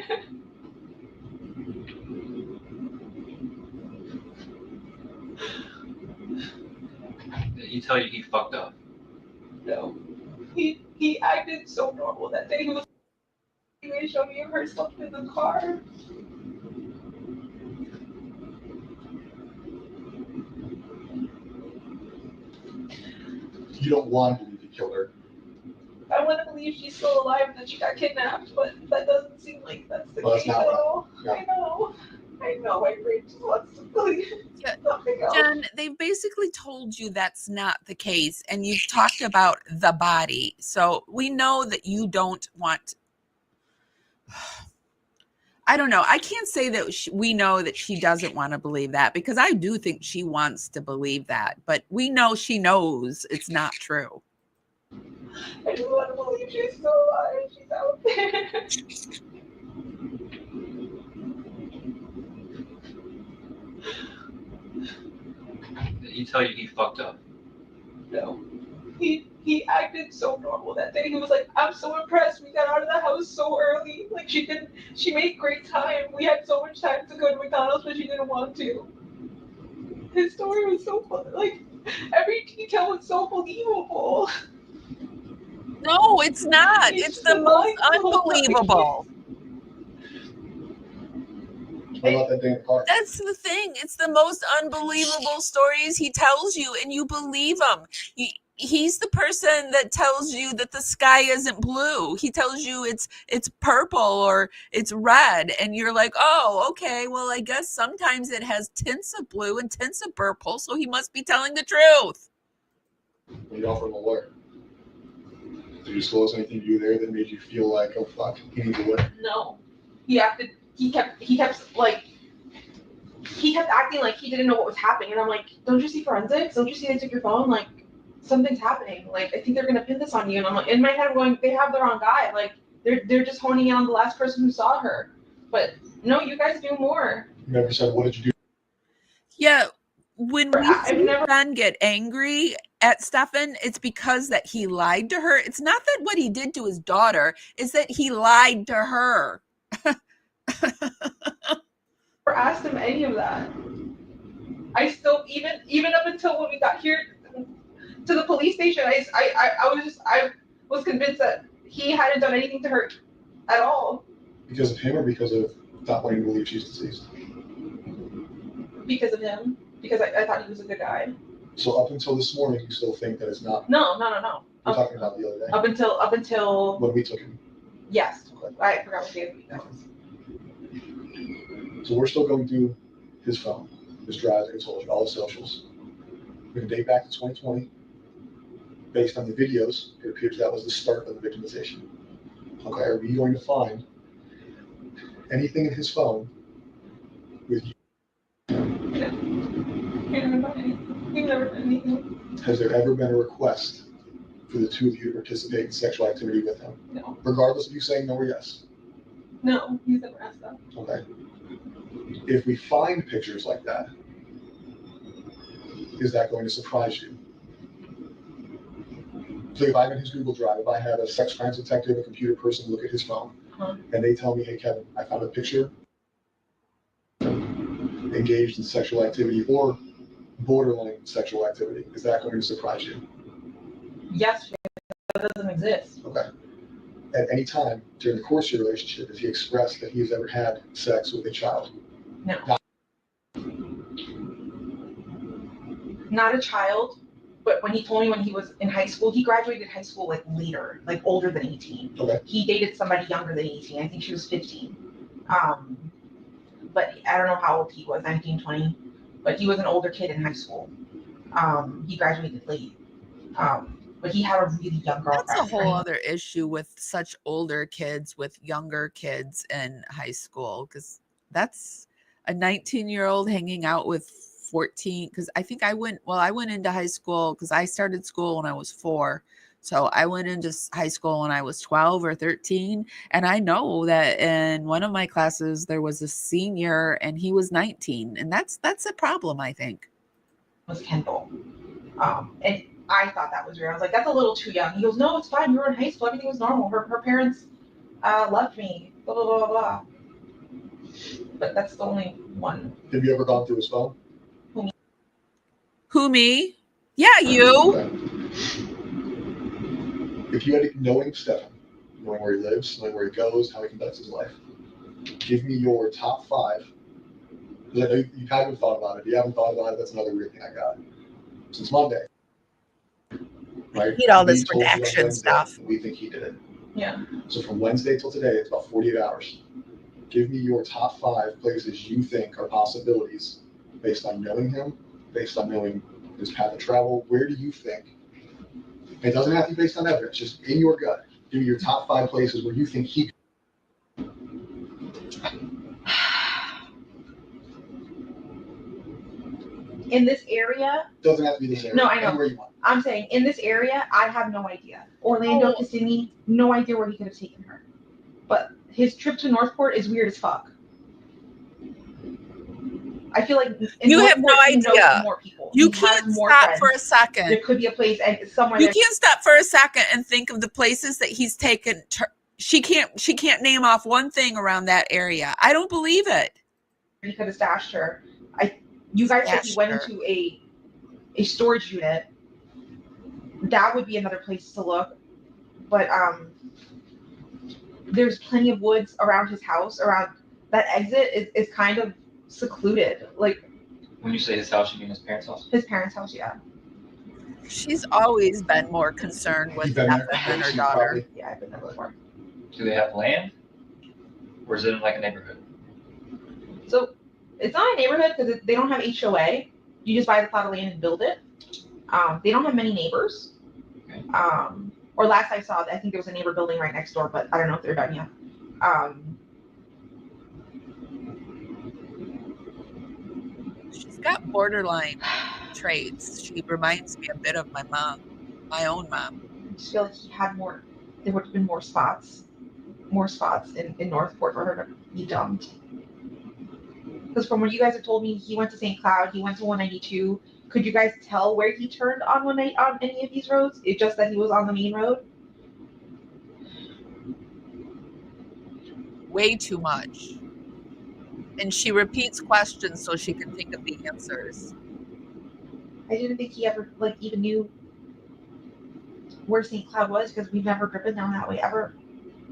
He tell you he fucked up. No. he acted so normal that day. He was showing me her stuff in the car. You don't want to believe he killed her. I want to believe she's still alive and that she got kidnapped, but that doesn't seem like that's the Well, that's case not at right. all. Yeah. I know, my brain just wants to believe Yeah, something else. Jen, they've basically told you that's not the case, and you've talked about the body. So we know that you don't want. I don't know. I can't say that we know that she doesn't want to believe that, because I do think she wants to believe that, but we know she knows it's not true. I just want to believe she's still alive. She's out there. Did he tell you he fucked up? No. He acted so normal that day. He was like, I'm so impressed. We got out of the house so early. Like she made great time. We had so much time to go to McDonald's, but she didn't want to. His story was so fun. Like every detail was so believable. No, it's not. He's It's just the been most lying the whole time. unbelievable. What about that day in the car? That's the thing. It's the most unbelievable stories he tells you, and you believe him. He's the person that tells you that the sky isn't blue. He tells you it's purple or it's red, and you're like, oh, okay. Well, I guess sometimes it has tints of blue and tints of purple, so he must be telling the truth. When you offer him a lawyer, did you disclose anything to you there that made you feel like, oh fuck, he needs a lawyer? No. He kept acting like he didn't know what was happening, and I'm like, don't you see forensics? Don't you see they took your phone? Like, something's happening. Like, I think they're gonna pin this on you. And I'm like, in my head, I'm going, they have the wrong guy. Like, they're just honing in on the last person who saw her. But no, you guys do more. You never said, what did you do? Yeah, when we I've see never- Ben get angry at Stefan, it's because that he lied to her. It's not that what he did to his daughter, it's that he lied to her. Never asked him any of that. I still, even up until when we got here to the police station, I was convinced that he hadn't done anything to her at all. Because of him or because of not wanting to believe she's deceased? Because of him. Because I thought he was a good guy. So up until this morning, you still think that it's not? No. We're talking about the other day. Up until When we took him. yes. Okay. I forgot what day of the week that was. So we're still going through his phone, his drives, like I told you, all his socials. We can date back to 2020. Based on the videos, it appears that was the start of the victimization. Okay, are we going to find anything in his phone with you? He never done anything. He never done anything. Has there ever been a request for the two of you to participate in sexual activity with him? No. Regardless of you saying no or yes. No, he's never asked that. Okay. If we find pictures like that, is that going to surprise you? So if I'm in his Google Drive, if I had a sex crimes detective, a computer person look at his phone, and they tell me, hey, Kevin, I found a picture engaged in sexual activity or borderline sexual activity, is that going to surprise you? Yes, that doesn't exist. Okay. At any time during the course of your relationship, has he expressed that he has ever had sex with a child? No. Not a child, but when he told me when he was in high school, he graduated high school like later, like older than 18. Okay. He dated somebody younger than 18. I think she was 15. But I don't know how old he was, 19, 20. But he was an older kid in high school. He graduated late. But he had a really young girlfriend. That's a whole other issue with such older kids with younger kids in high school, because that's a 19-year-old hanging out with 14. Because I think I went into high school because I started school when I was 4. So I went into high school when I was 12 or 13. And I know that in one of my classes, there was a senior and he was 19. And that's a problem, I think. Was Kendall. And I thought that was weird. I was like, that's a little too young. He goes, no, it's fine. You were in high school. Everything was normal. Her parents loved me. Blah, blah, blah, blah. But that's the only one. Have you ever gone through his phone? Who, me? Yeah, you. Okay. If you had to, knowing Stefan, knowing where he lives, knowing where he goes, how he conducts his life, give me your top 5. Because I know you haven't thought about it. If you haven't thought about it, that's another weird thing I got. Since Monday, right? Need all this We told you on redaction Wednesday stuff. that we think he did it. Yeah. So from Wednesday till today, it's about 48 hours. Give me your top 5 places you think are possibilities based on knowing him, based on knowing his path of travel. Where do you think? It doesn't have to be based on evidence, just in your gut. Give me your top 5 places where you think he. In this area, Doesn't have to be this area. No, I know. Anywhere you want. I'm saying in this area, I have no idea. Orlando, Kissimmee, no idea where he could have taken her. But his trip to Northport is weird as fuck. I feel like in You have no Northport, he knows idea. more people. You He has can't more stop friends. for a second. There could be a place and somewhere You there can't stop for a second and think of the places that he's taken. She can't name off one thing around that area. I don't believe it. he could have stashed her. You guys said he went Stashed into a storage unit. That would be another place to look. But there's plenty of woods around his house. Around that exit is kind of secluded. Like When you say his house, you mean his parents' house? his parents' house, yeah. She's always been more concerned with You've been there? Stefan than her She's daughter. probably- Yeah, I've been there before. Do they have land? Or is it in like a neighborhood? So it's not a neighborhood because they don't have HOA. You just buy the plot of land and build it. They don't have many neighbors. Okay. Or last I saw, I think there was a neighbor building right next door, but I don't know if they're done yet. She's got borderline traits. She reminds me a bit of my mom, my own mom. I just feel like he had more. There would have been more spots in Northport for her to be dumped. Because from what you guys have told me, he went to St. Cloud, he went to 192. Could you guys tell where he turned on on any of these roads? It's just that he was on the main road. Way too much. And she repeats questions so she can think of the answers. I didn't think he ever even knew where St. Cloud was because we've never driven down that way ever.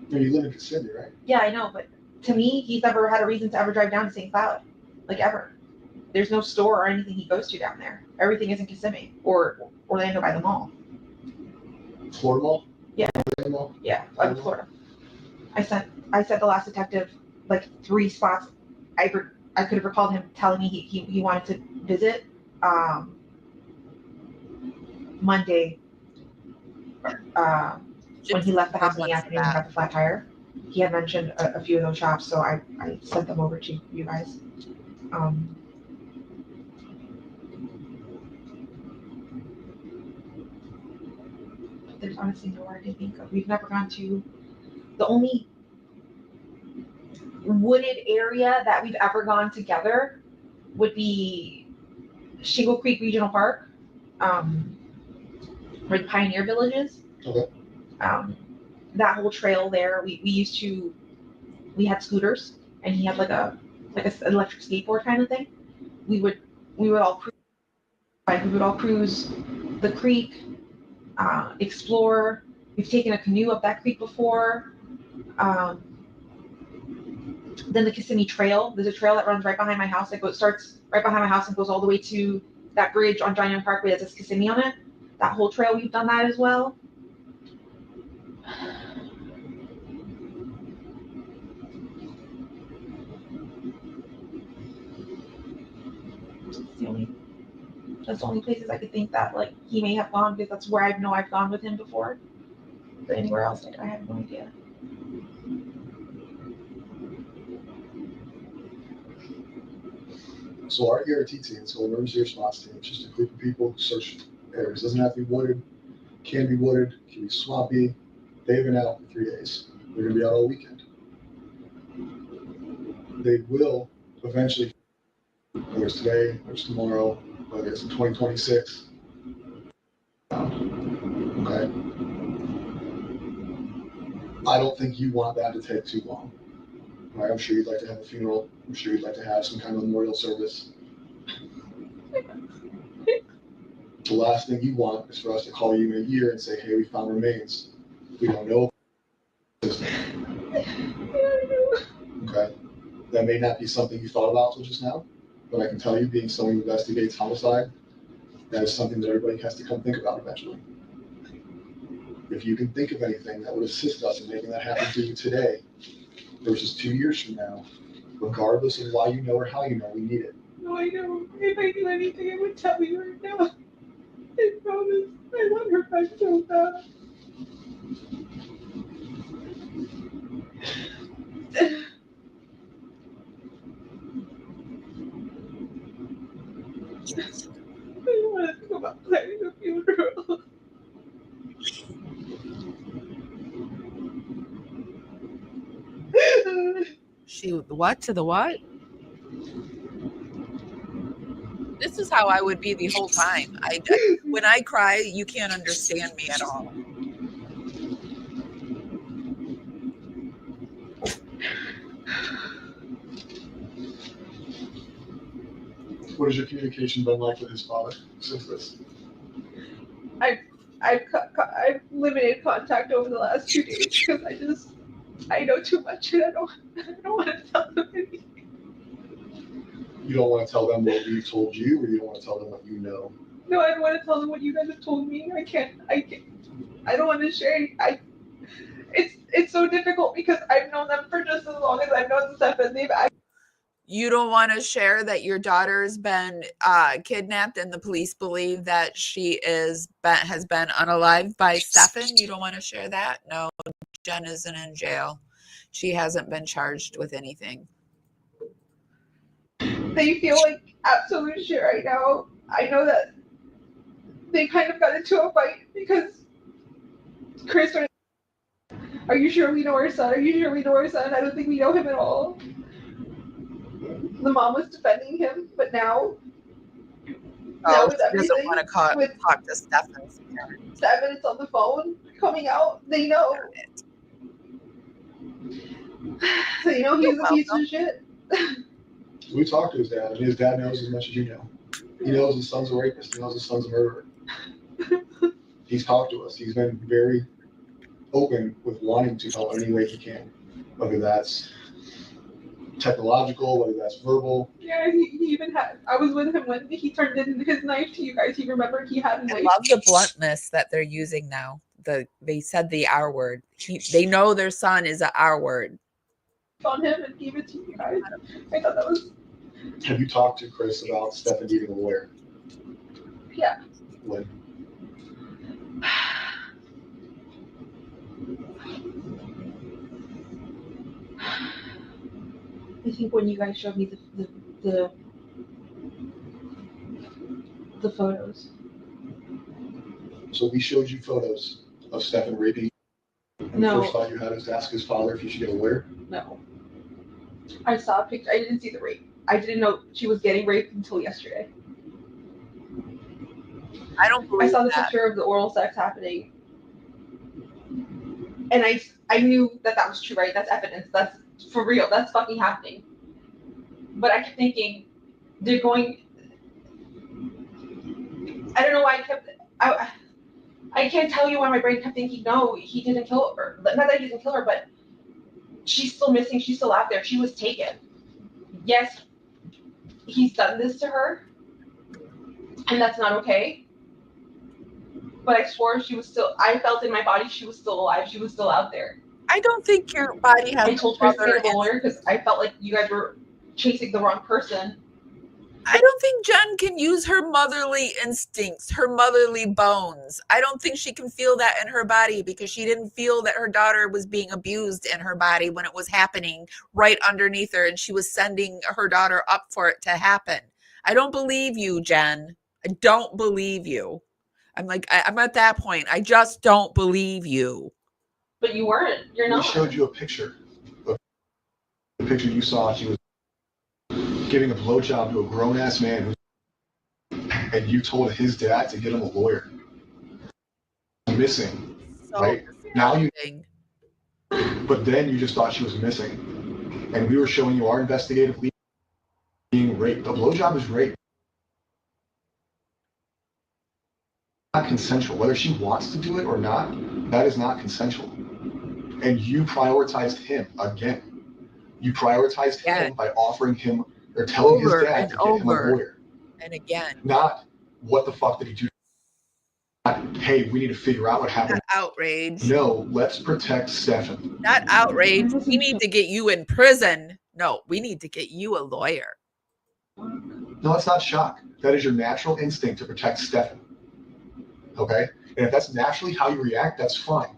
No, you live in Kissimmee, right? Yeah, I know, but to me, he's never had a reason to ever drive down to St. Cloud, like ever. There's no store or anything he goes to down there. Everything is in Kissimmee or Orlando by the mall. Florida Mall? Yeah. Orlando Mall? Yeah, I'm in Florida. I sent the last detective like 3 spots. I could have recalled him telling me he wanted to visit Monday when he left the house in the afternoon and got the flat tire. He had mentioned a few of those shops, so I sent them over to you guys. There's honestly nowhere to think of. We've never gone to the only wooded area that we've ever gone together would be Shingle Creek Regional Park, where the Pioneer Village is. Okay. That whole trail there, we had scooters, and he had like an electric skateboard kind of thing. We would all cruise the creek, explore. We've taken a canoe up that creek before. Then the Kissimmee Trail. There's a trail that runs right behind my house. Starts right behind my house and goes all the way to that bridge on John Young Parkway that says Kissimmee on it. That whole trail, we've done that as well. That's the only places I could think that like he may have gone because that's where I know I've gone with him before. But anywhere else, I have no idea. So our ERT team, so emergency response team, it's just a group of people who search areas. Doesn't have to be wooded, can be swampy. They've been out for 3 days. They're gonna be out all weekend. They will eventually, whether it's today, whether it's tomorrow, whether it's in 2026. Okay. I don't think you want that to take too long. Right? I'm sure you'd like to have a funeral. I'm sure you'd like to have some kind of memorial service. The last thing you want is for us to call you in a year and say, hey, we found remains. We don't know. Okay. That may not be something you thought about till just now, but I can tell you, being someone who investigates homicide, that is something that everybody has to come think about eventually. If you can think of anything that would assist us in making that happen to you today versus 2 years from now, regardless of why you know or how you know, we need it. No, I know. If I knew anything, I would tell you right now. I promise. I want her back so bad. I want to think about planning a funeral. She what to the what? This is how I would be the whole time. When I cry, you can't understand me at all. What has your communication been like with his father since this? I've limited contact over the last 2 days because I know too much and I don't want to tell them anything. You don't want to tell them what we've told you, or you don't want to tell them what you know? No, I don't want to tell them what you guys have told me. I don't want to share. It's so difficult because I've known them for just as long as I've known Steph, and You don't want to share that your daughter's been kidnapped and the police believe that she has been unalived by Stefan? You don't want to share that? No, Jenn isn't in jail. She hasn't been charged with anything. they feel like absolute shit right now. I know that they kind of got into a fight because Chris started, are you sure we know our son? Are you sure we know our son? I don't think we know him at all. The mom was defending him, but now with She doesn't everything, want to with talk to Stefan's parents. 7 minutes on the phone coming out, they know. They know he's a piece of shit. We talked to his dad, and his dad knows as much as you know. He knows his son's a rapist. He knows his son's a murderer. He's talked to us. He's been very open with wanting to help any way he can, whether that's technological, whether that's verbal. Yeah, he even had. I was with him when he turned in his knife to you guys. He remembered he had a I knife. love the bluntness that they're using now. They said the R word. They know their son is a R word. On him and gave it to you guys. I thought that was. Have you talked to Chris about Stefan needing a lawyer? Yeah. When? I think when you guys showed me the photos. So we showed you photos of Stefan raping. And No. the first thought you had was to ask his father if he should get a lawyer? No. I saw a picture. I didn't see the rape. I didn't know she was getting raped until yesterday. I don't believe I saw the that. picture of the oral sex happening. And I knew that was true, right? That's evidence. That's for real. That's fucking happening. But I kept thinking, they're going. I don't know why I can't tell you why my brain kept thinking, no, he didn't kill her. Not that he didn't kill her, but she's still missing. She's still out there. She was taken. Yes, he's done this to her, and that's not okay. But I swore I felt in my body she was still alive. She was still out there. I don't think your body has. I told Chris to get a lawyer because I felt like you guys were chasing the wrong person. I don't think Jenn can use her motherly instincts, her motherly bones. I don't think she can feel that in her body because she didn't feel that her daughter was being abused in her body when it was happening right underneath her, and she was sending her daughter up for it to happen. I don't believe you, Jenn. I don't believe you. I'm at that point. I just don't believe you. But you weren't. You're not. We showed you a picture. The picture you saw, she was giving a blowjob to a grown-ass man, and you told his dad to get him a lawyer. Missing, So right? Now disgusting. But then you just thought she was missing, and we were showing you our investigative lead being raped. A blowjob is rape. not consensual. Whether she wants to do it or not, that is not consensual. And you prioritized him again. You prioritized him by offering him or telling his dad to get him a lawyer. And again, not what the fuck did he do? Not, hey, we need to figure out what happened. Not outrage. No, let's protect Stefan. Not outrage. We need to get you in prison. No, we need to get you a lawyer. No, that's not shock. That is your natural instinct to protect Stefan. Okay? And if that's naturally how you react, that's fine.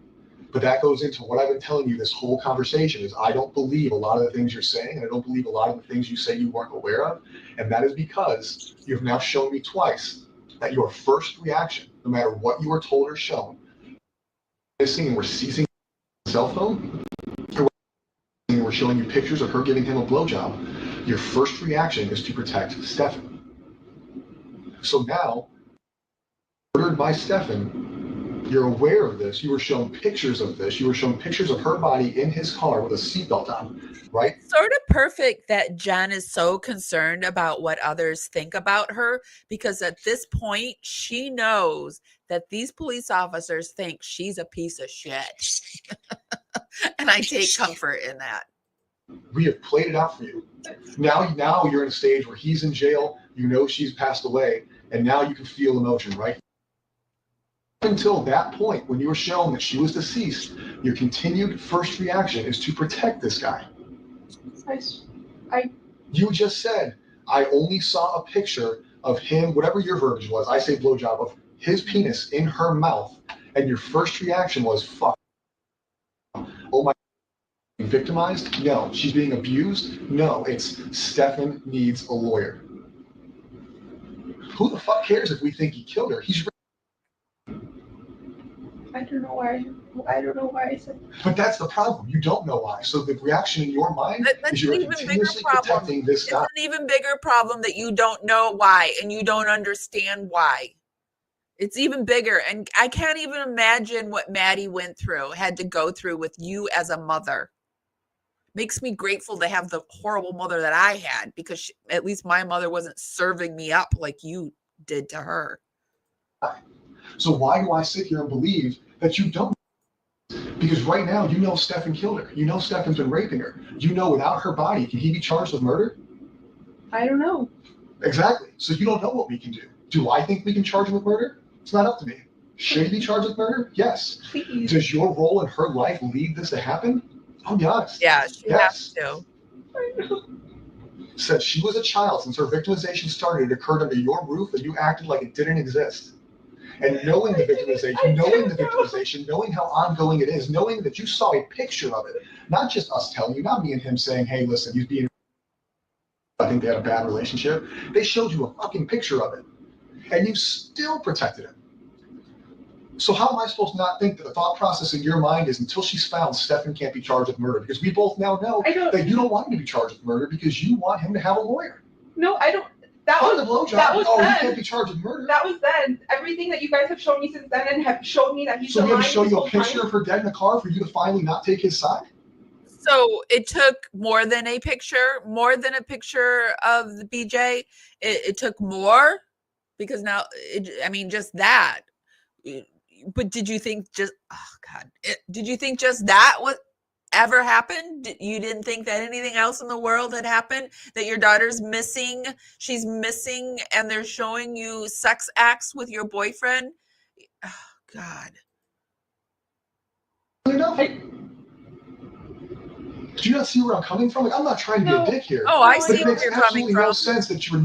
But that goes into what I've been telling you this whole conversation is I don't believe a lot of the things you're saying, and I don't believe a lot of the things you say you weren't aware of. And that is because you've now shown me twice that your first reaction, no matter what you were told or shown, missing and we're seizing the cell phone, or we're showing you pictures of her giving him a blowjob, your first reaction is to protect Stefan. So now, murdered by Stefan, you're aware of this. You were shown pictures of this. You were shown pictures of her body in his car with a seatbelt on, right? Sort of perfect that Jenn is so concerned about what others think about her, because at this point, she knows that these police officers think she's a piece of shit. And I take comfort in that. We have played it out for you. Now you're in a stage where he's in jail. You know she's passed away, and now you can feel emotion, right? Until that point, when you were shown that she was deceased, your continued first reaction is to protect this guy. You just said, I only saw a picture of him, whatever your verbiage was, I say blowjob, of his penis in her mouth, and your first reaction was, fuck. Oh my, being victimized? No. She's being abused? No. It's Stefan needs a lawyer. Who the fuck cares if we think he killed her? He's I don't know why. I don't know why I said that. But that's the problem. You don't know why. So the reaction in your mind is you're continuously protecting this guy. It's an even bigger problem that you don't know why and you don't understand why. It's even bigger. And I can't even imagine what Maddie went through, had to go through with you as a mother. Makes me grateful to have the horrible mother that I had, because at least my mother wasn't serving me up like you did to her. So why do I sit here and believe that you don't? Because right now, you know Stefan killed her. You know Stefan's been raping her. You know without her body, can he be charged with murder? I don't know. Exactly. So you don't know what we can do. Do I think we can charge him with murder? It's not up to me. Should he be charged with murder? Yes. Please. Does your role in her life lead this to happen? I'll be honest. Yeah, she has to. I know. Said she was a child since her victimization started. It occurred under your roof, and you acted like it didn't exist. And knowing the victimization, knowing how ongoing it is, knowing that you saw a picture of it, not just us telling you, not me and him saying, hey, listen, he's being, I think they had a bad relationship. They showed you a fucking picture of it, and you still protected him. So how am I supposed to not think that the thought process in your mind is until she's found, Stefan can't be charged with murder? Because we both now know that you don't want him to be charged with murder because you want him to have a lawyer. No, I don't. That was then. He can't be charged with murder. That was then. Everything that you guys have shown me since then and have shown me that he's so he had to show you a picture of her dead in the car for you to finally not take his side? So it took more than a picture of the BJ. It took more, because now, just that. But did you think did you think just that was ever happened? You didn't think that anything else in the world had happened? That your daughter's missing, she's missing, and they're showing you sex acts with your boyfriend? Oh, God. Do you not see where I'm coming from? Like, I'm not trying to be a dick here. Oh, I see where you're coming from. It makes absolutely no sense that you're.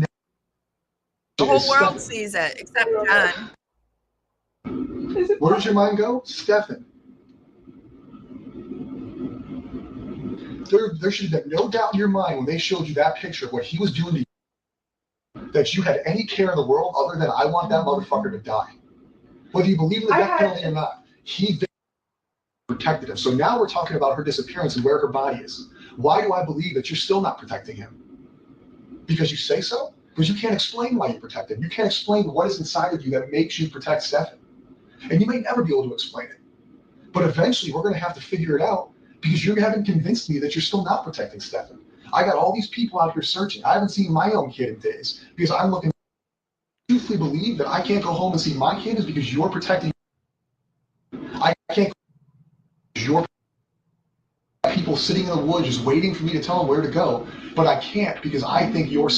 The whole world sees it, except Jenn. Where does your mind go? Stefan. There should have been no doubt in your mind when they showed you that picture of what he was doing to you, that you had any care in the world other than I want that motherfucker to die. Whether you believe in the death penalty or not, he protected him. So now we're talking about her disappearance and where her body is. Why do I believe that you're still not protecting him? Because you say so? Because you can't explain why you protect him. You can't explain what is inside of you that makes you protect Stefan. And you may never be able to explain it. But eventually we're going to have to figure it out, because you haven't convinced me that you're still not protecting Stefan. I got all these people out here searching. I haven't seen my own kid in days because I'm looking. You honestly believe that I can't go home and see my kid is because you're protecting. I can't. You're people sitting in the woods just waiting for me to tell them where to go, but I can't because I think you're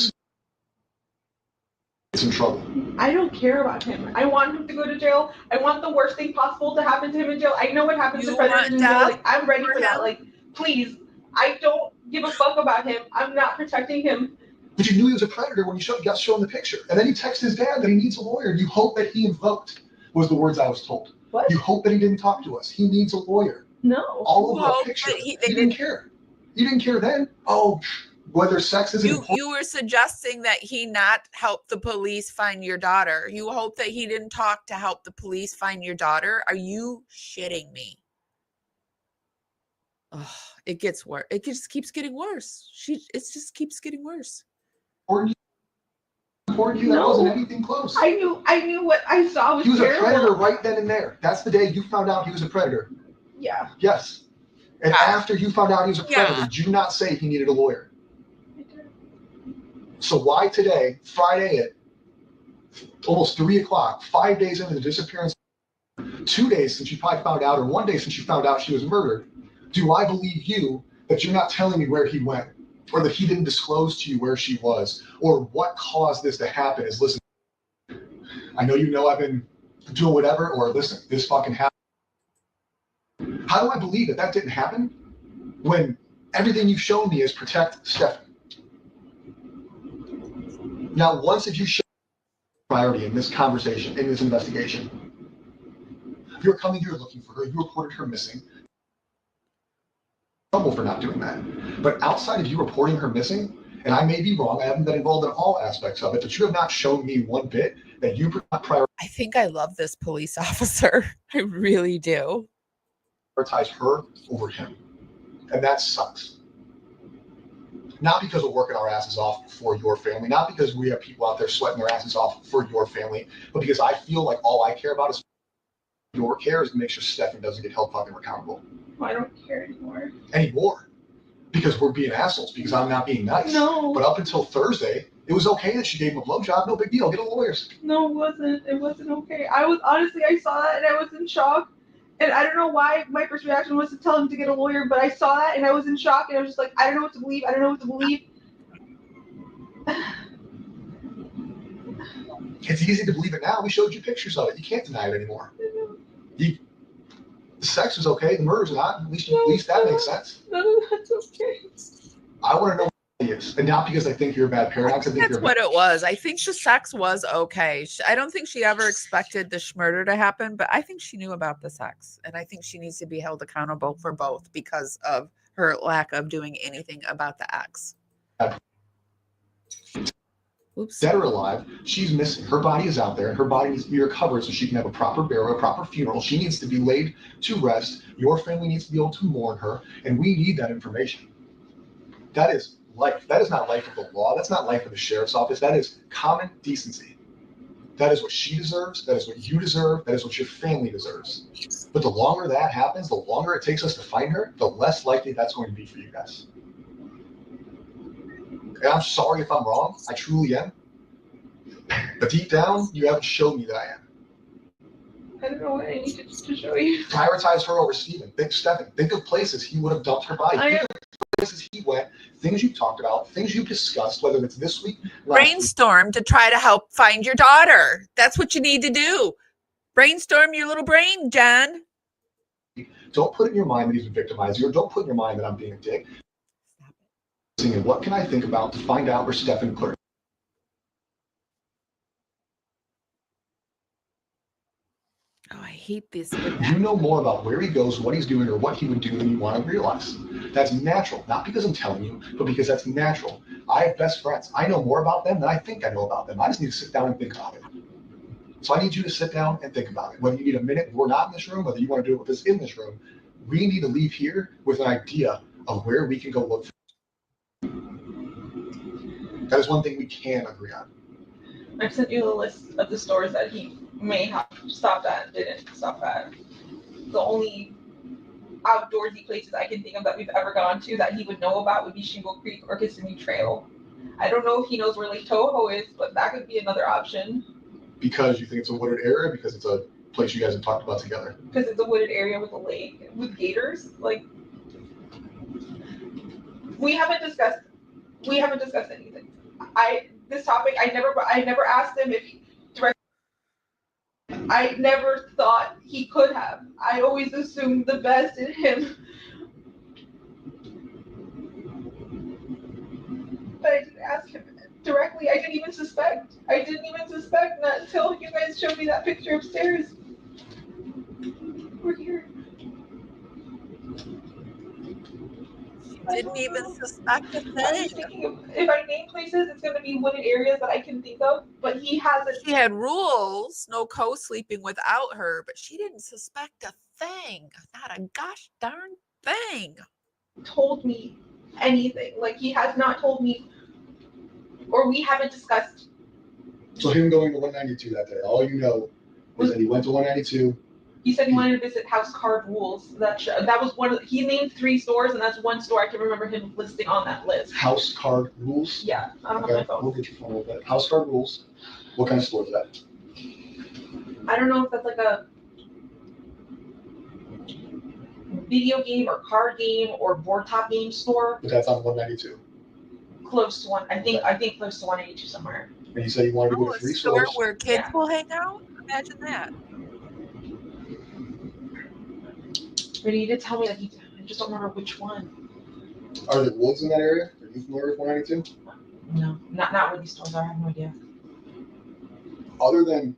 in trouble. I don't care about him. I want him to go to jail. I want the worst thing possible to happen to him in jail. I know what happens You to predators want in jail. death Like, I'm ready for for that. him? Like, please. I don't give a fuck about him. I'm not protecting him. But you knew he was a predator when you got shown the picture. And then you text his dad that he needs a lawyer. You hope that he invoked, was the words I was told. What? You hope that he didn't talk to us. He needs a lawyer. No. All You over a hope picture. that You they didn't care. You didn't care then. Oh, whether sex isn't important. You were suggesting that he not help the police find your daughter. You hope that he didn't talk to help the police find your daughter. Are you shitting me? Oh, it gets worse. It just keeps getting worse. It just keeps getting worse. Important you, that No. wasn't anything close. I knew what I saw was He was terrible. a predator right then and there. That's the day you found out he was a predator. Yeah. Yes. And after you found out he was a predator, Yeah. did you not say he needed a lawyer? So why today, Friday at almost 3 o'clock, 5 days into the disappearance, 2 days since you probably found out, or 1 day since you found out she was murdered, do I believe you that you're not telling me where he went, or that he didn't disclose to you where she was, or what caused this to happen? Is listen, I know I've been doing whatever, or listen, this fucking happened. How do I believe that didn't happen when everything you've shown me is protect Stefan? Now, once have you shown priority in this conversation, in this investigation? You're coming here looking for her. You reported her missing. Trouble for not doing that. But outside of you reporting her missing, and I may be wrong, I haven't been involved in all aspects of it, but you have not shown me one bit that you prioritize I think I love this police officer. I really do. her over him. And that sucks. Not because we're working our asses off for your family, not because we have people out there sweating their asses off for your family, but because I feel like all I care about is your care is to make sure Stefan doesn't get held fucking accountable. Well, I don't care anymore. Anymore. Because we're being assholes, because I'm not being nice. No. But up until Thursday, it was okay that she gave him a blowjob. No big deal. Get a lawyer. No, it wasn't. It wasn't okay. I saw that and I was in shock. And I don't know why my first reaction was to tell him to get a lawyer, but I saw that and I was in shock and I was just like, I don't know what to believe. I don't know what to believe. It's easy to believe it now. We showed you pictures of it. You can't deny it anymore. The sex was okay. The murder's not. At least that makes sense. No, that's okay. I want to know what it is. And not because I think you're a bad parent. That's what it was. I think the sex was okay. I don't think she ever expected the murder to happen, but I think she knew about the sex. And I think she needs to be held accountable for both because of her lack of doing anything about the ex. Oops. Dead or alive, she's missing. Her body is out there, and her body needs to be recovered so she can have a proper burial, a proper funeral. She needs to be laid to rest. Your family needs to be able to mourn her, and we need that information. That is life. That is not life of the law. That's not life of the sheriff's office. That is common decency. That is what she deserves. That is what you deserve. That is what your family deserves. But the longer that happens, the longer it takes us to find her, the less likely that's going to be for you guys. And I'm sorry if I'm wrong. I truly am. But deep down, you haven't shown me that I am. I don't know what I need to show you. Prioritize her over Stephen. Think of places he would have dumped her body. Think of places he went, things you talked about, things you discussed, whether it's this week, brainstorm to try to help find your daughter. That's what you need to do. Brainstorm your little brain, Jen. Don't put it in your mind that he's been victimizing you, or don't put in your mind that I'm being a dick. And what can I think about to find out where Stefan put her? Oh, I hate this. You know more about where he goes, what he's doing, or what he would do than you want to realize. That's natural, not because I'm telling you, but because that's natural. I have best friends. I know more about them than I think I know about them. I just need to sit down and think about it. So I need you to sit down and think about it. Whether you need a minute, we're not in this room, whether you want to do it with us in this room, we need to leave here with an idea of where we can go look for. That is one thing we can agree on. I've sent you the list of the stores that he may have stopped at and didn't stop at. The only outdoorsy places I can think of that we've ever gone to that he would know about would be Shingle Creek or Kissimmee Trail. I don't know if he knows where Lake Toho is, but that could be another option. Because you think it's a wooded area, because it's a place you guys have talked about together. Because it's a wooded area with a lake with gators. Like, we haven't discussed anything. This topic, I never asked him if he direct. I never thought he could have. I always assumed the best in him. But I didn't ask him directly. I didn't even suspect that until you guys showed me that picture upstairs. We're here. Didn't even suspect a I was thing. thinking of, if I name places, it's gonna be wooded areas that I can think of, but he hasn't She had rules, no co-sleeping without her, but she didn't suspect a thing. Not a gosh darn thing. told me anything. Like, he has not told me, or we haven't discussed. So him going to 192 that day, all you know is that he went to 192. He said he wanted to visit House Card Rules. That was one of he named 3 stores, and that's one store I can remember him listing on that list. House Card Rules? Yeah, I don't Okay, have my phone. we'll get your phone with that. House Card Rules. What kind of store is that? I don't know if that's like a video game or card game or board top game store. But that's on 192. Close to one, I think close to 182 somewhere. And you said you wanted to go to 3 A store stores. where kids Yeah. will hang out? Imagine that. But he did tell me that I just don't remember which one. Are there woods in that area? Are you familiar with 192? No, not where these stores are. I have no idea. Other than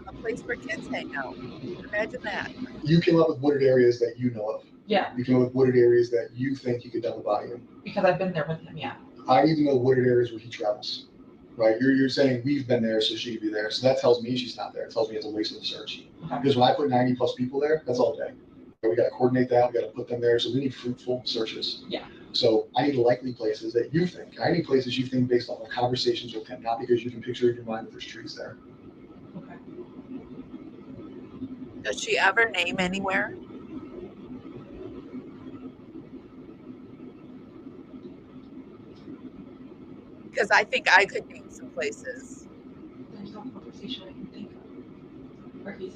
A place where kids hang out. Imagine that. you came up with wooded areas that you know of. Yeah. You came up with wooded areas that you think you could dump a body in. Because I've been there with him. Yeah. I need to know wooded areas where he travels. Right? You're saying we've been there, so she could be there. So that tells me she's not there. It tells me it's a waste of the search. Okay. Because when I put 90 plus people there, that's all day. We got to coordinate that. We got to put them there. So we need fruitful searches. Yeah. So I need likely places that you think. I need places you think based on the conversations with him, not because you can picture in your mind that there's trees there. Okay. Does she ever name anywhere? Because I think I could name some places. There's no conversation I can think of where he's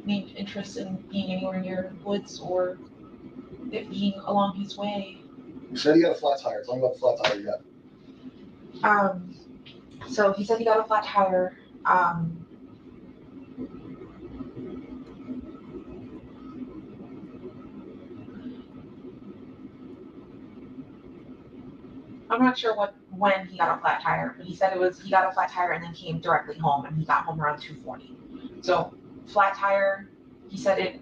named interest in being anywhere near woods or it being along his way. You said he got a flat tire. Tell me about the flat tire you got. So he said he got a flat tire. I'm not sure when he got a flat tire, but he said he got a flat tire and then came directly home, and he got home around 2:40. So flat tire, he said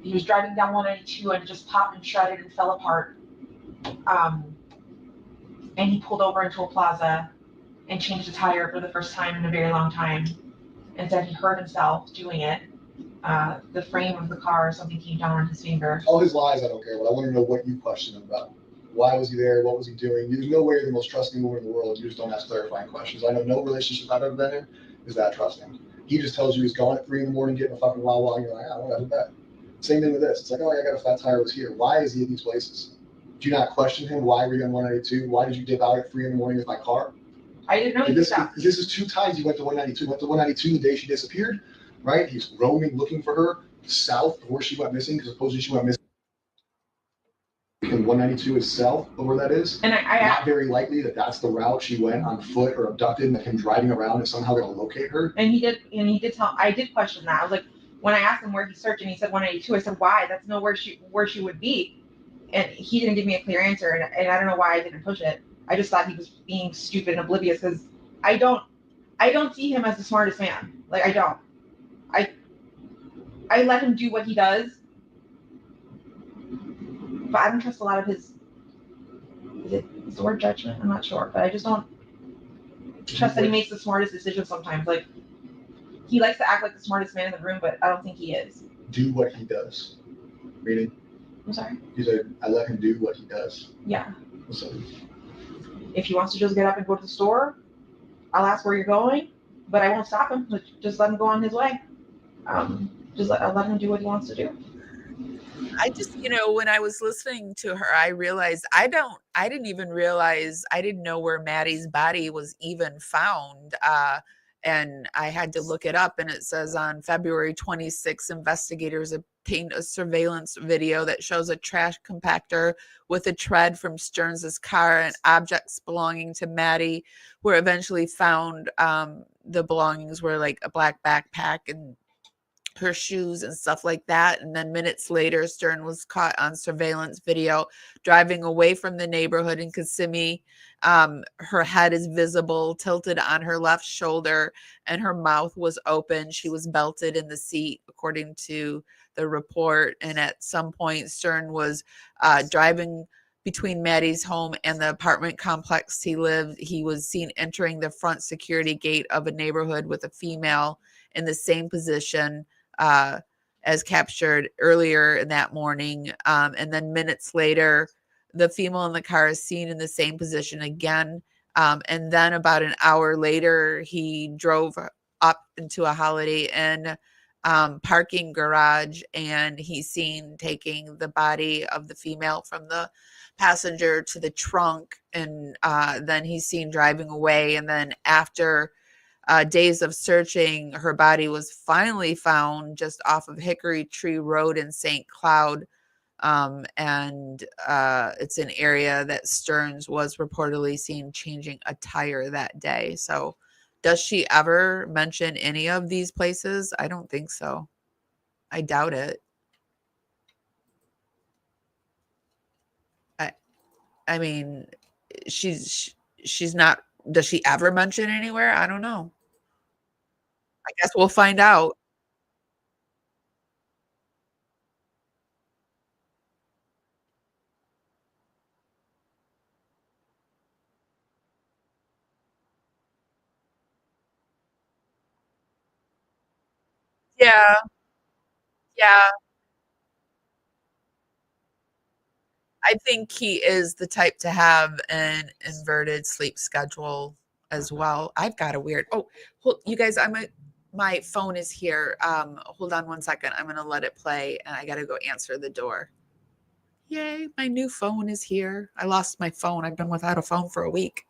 he was driving down 192 and it just popped and shredded and fell apart. And he pulled over into a plaza and changed the tire for the first time in a very long time, and said he hurt himself doing it. The frame of the car, something came down on his finger. All his lies, I don't care, but I want to know what you question him about. Why was he there? What was he doing? There's no way you're the most trusting woman in the world. You just don't ask clarifying questions. I know no relationship I've ever been in is that trusting. He just tells you he's gone at 3 a.m, getting a fucking Wawa, and you're like, I don't have that. Same thing with this. It's like, oh, I got a flat tire, was here. Why is he in these places? Do you not question him? Why were you on 192? Why did you dip out at 3 a.m. with my car? I didn't know he did that. This is 2 times he went to 192. He went to 192 the day she disappeared, right? He's roaming, looking for her south of where she went missing, because supposedly she went missing. And 192 is south of where that is. And I not very likely that that's the route she went on foot or abducted, and that him driving around is somehow going to locate her. And he did tell. I did question that. I was like, when I asked him where he searched, and he said 182. I said, why? That's not where she would be. And he didn't give me a clear answer, and I don't know why I didn't push it. I just thought he was being stupid and oblivious, because I don't see him as the smartest man. Like, I don't. I let him do what he does, but I don't trust a lot of his. Is the word judgment? I'm not sure, but I just don't trust that he makes the smartest decisions sometimes. Like, he likes to act like the smartest man in the room, but I don't think he is. Do what he does. Meaning? I'm sorry? He said, I let him do what he does. Yeah. So, If he wants to just get up and go to the store, I'll ask where you're going, but I won't stop him. Just let him go on his way. I'll let him do what he wants to do. I just, when I was listening to her, I realized I didn't even realize, I didn't know where Maddie's body was even found. And I had to look it up, and it says on February 26th, investigators obtained a surveillance video that shows a trash compactor with a tread from Stearns's car and objects belonging to Maddie were eventually found. The belongings were like a black backpack and her shoes and stuff like that. And then minutes later, Stern was caught on surveillance video driving away from the neighborhood in Kissimmee. Her head is visible, tilted on her left shoulder, and her mouth was open. She was belted in the seat, according to the report. And at some point, Stern was driving between Maddie's home and the apartment complex he lived. He was seen entering the front security gate of a neighborhood with a female in the same position uh, as captured earlier in that morning. And then minutes later, the female in the car is seen in the same position again. And then about an hour later, he drove up into a Holiday Inn parking garage, and he's seen taking the body of the female from the passenger to the trunk. And then he's seen driving away. And then after days of searching, her body was finally found just off of Hickory Tree Road in St. Cloud. And it's an area that Stearns was reportedly seen changing a tire that day. So, does she ever mention any of these places? I don't think so. I doubt it. I, I mean, she's not. Does she ever mention anywhere? I don't know. I guess we'll find out. Yeah, yeah. I think he is the type to have an inverted sleep schedule as well. I've got a weird. Oh, hold, you guys, my phone is here. Hold on one second. I'm gonna let it play, and I gotta go answer the door. Yay! My new phone is here. I lost my phone. I've been without a phone for a week.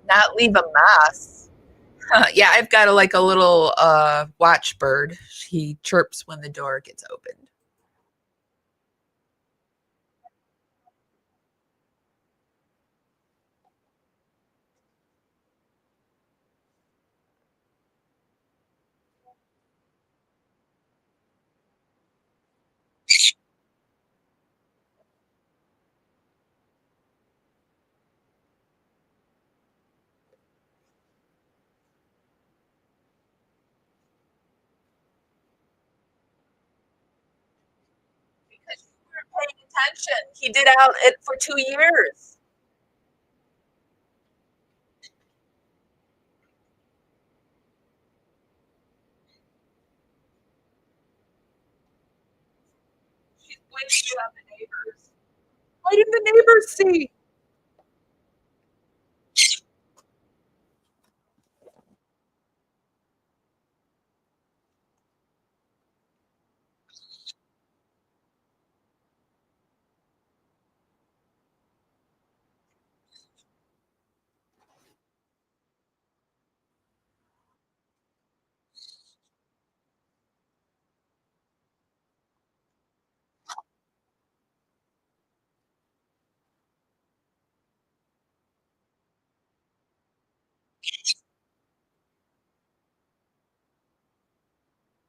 Not leave a mess. Yeah, I've got a little watch bird. He chirps when the door gets opened. Because you weren't paying attention. He did out it for 2 years. She's blaming you on the neighbors. Why didn't the neighbors see?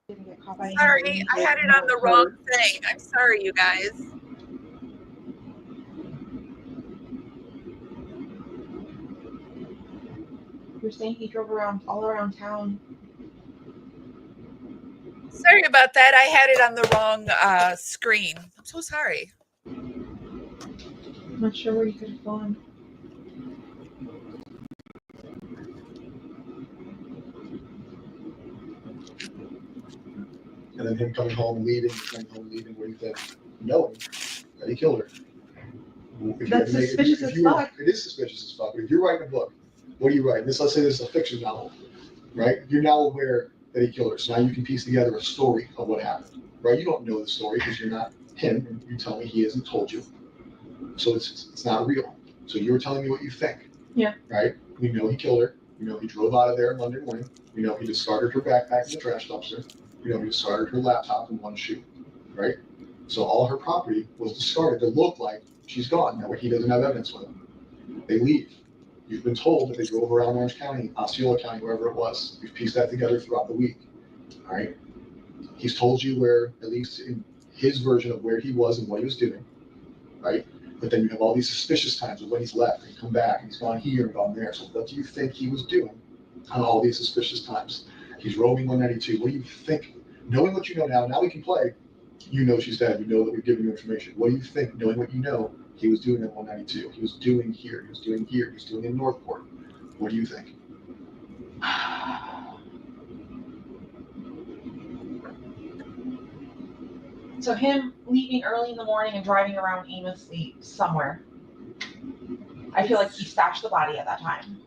Didn't get caught by Sorry, anybody. I had it on the wrong thing. I'm sorry, you guys. You're saying he drove around all around town. Sorry about that. I had it on the wrong screen. I'm so sorry. I'm not sure where he could have gone. And then him coming home, leaving, what do you think? Knowing that he killed her. If That's suspicious as fuck. It is suspicious as fuck. But if you're writing a book, what are you writing? Let's say this is a fiction novel, right? You're now aware that he killed her. So now you can piece together a story of what happened, right? You don't know the story because you're not him, and you tell me he hasn't told you. So it's not real. So you're telling me what you think. Yeah. Right? We know he killed her. We know he drove out of there Monday morning. We know he discarded her backpack in the trash dumpster. We know he discarded her laptop and one shoe. Right? So all her property was discarded to look like she's gone. That way he doesn't have evidence with him. They leave. You've been told that they drove around Orange County, Osceola County, wherever it was. You've pieced that together throughout the week. All right? He's told you where, at least in his version of where he was and what he was doing. Right? But then you have all these suspicious times of when he's left and come back and he's gone here and gone there. So what do you think he was doing on all these suspicious times? He's roaming 192. What do you think? Knowing what you know now we can play. You know she's dead. You know that we've given you information. What do you think, knowing what you know, he was doing at 192? He was doing here. He was doing here. He was doing in Northport. What do you think? So him leaving early in the morning and driving around aimlessly somewhere. I feel like he stashed the body at that time.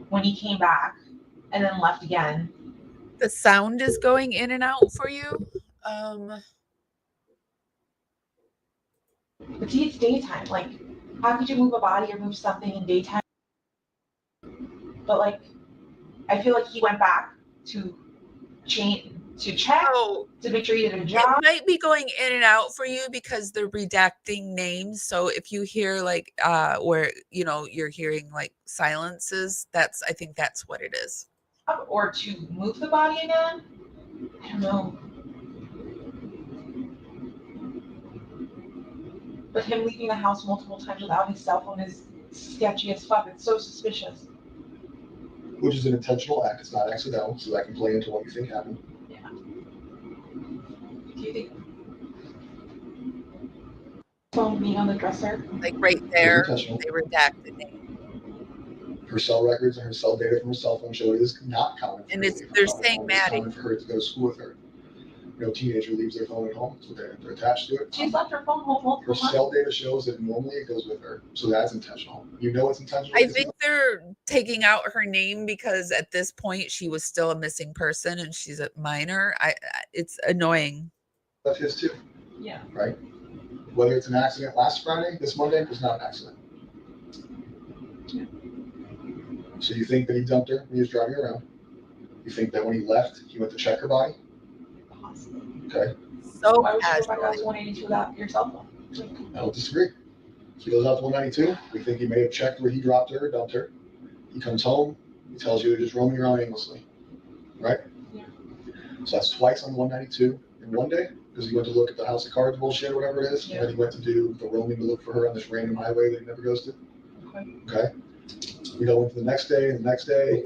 When he came back and then left again. The sound is going in and out for you. But see, it's daytime. Like, how could you move a body or move something in daytime? But like, I feel like he went back to check Oh, to make sure he did a it job. might be going in and out for you because they're redacting names. So if you hear like where you're hearing like silences, I think that's what it is. Or to move the body again. I don't know. But him leaving the house multiple times without his cell phone is sketchy as fuck. It's so suspicious. Which is an intentional act. It's not accidental, so that can play into what you think happened. Yeah. Do you think phone being on the dresser? Like right there, they redacted name. Her cell records and her cell data from her cell phone show it is not common. And they're saying It's Maddie. common for her to go to school with her. No teenager leaves their phone at home, so they're attached to it. She's left her phone home multiple Her times. cell data shows that normally it goes with her, so that's intentional. You know it's intentional. I think they're taking out her name because at this point she was still a missing person and she's a minor. It's annoying. That's his too. Yeah. Right. Whether it's an accident last Friday, this Monday was not an accident. Yeah. So you think that he dumped her when he was driving around? You think that when he left, he went to check her body? Possibly. Okay. So why would you go back out to 182 without your cell phone? I don't disagree. He goes out to 192. We think he may have checked where he dropped her or dumped her. He comes home. He tells you they're just roaming around aimlessly. Right? Yeah. So that's twice on 192 in one day because he went to look at the house of cards bullshit or whatever it is. Yeah. And then he went to do the roaming to look for her on this random highway that he never goes to. Okay. We go into the next day and the next day.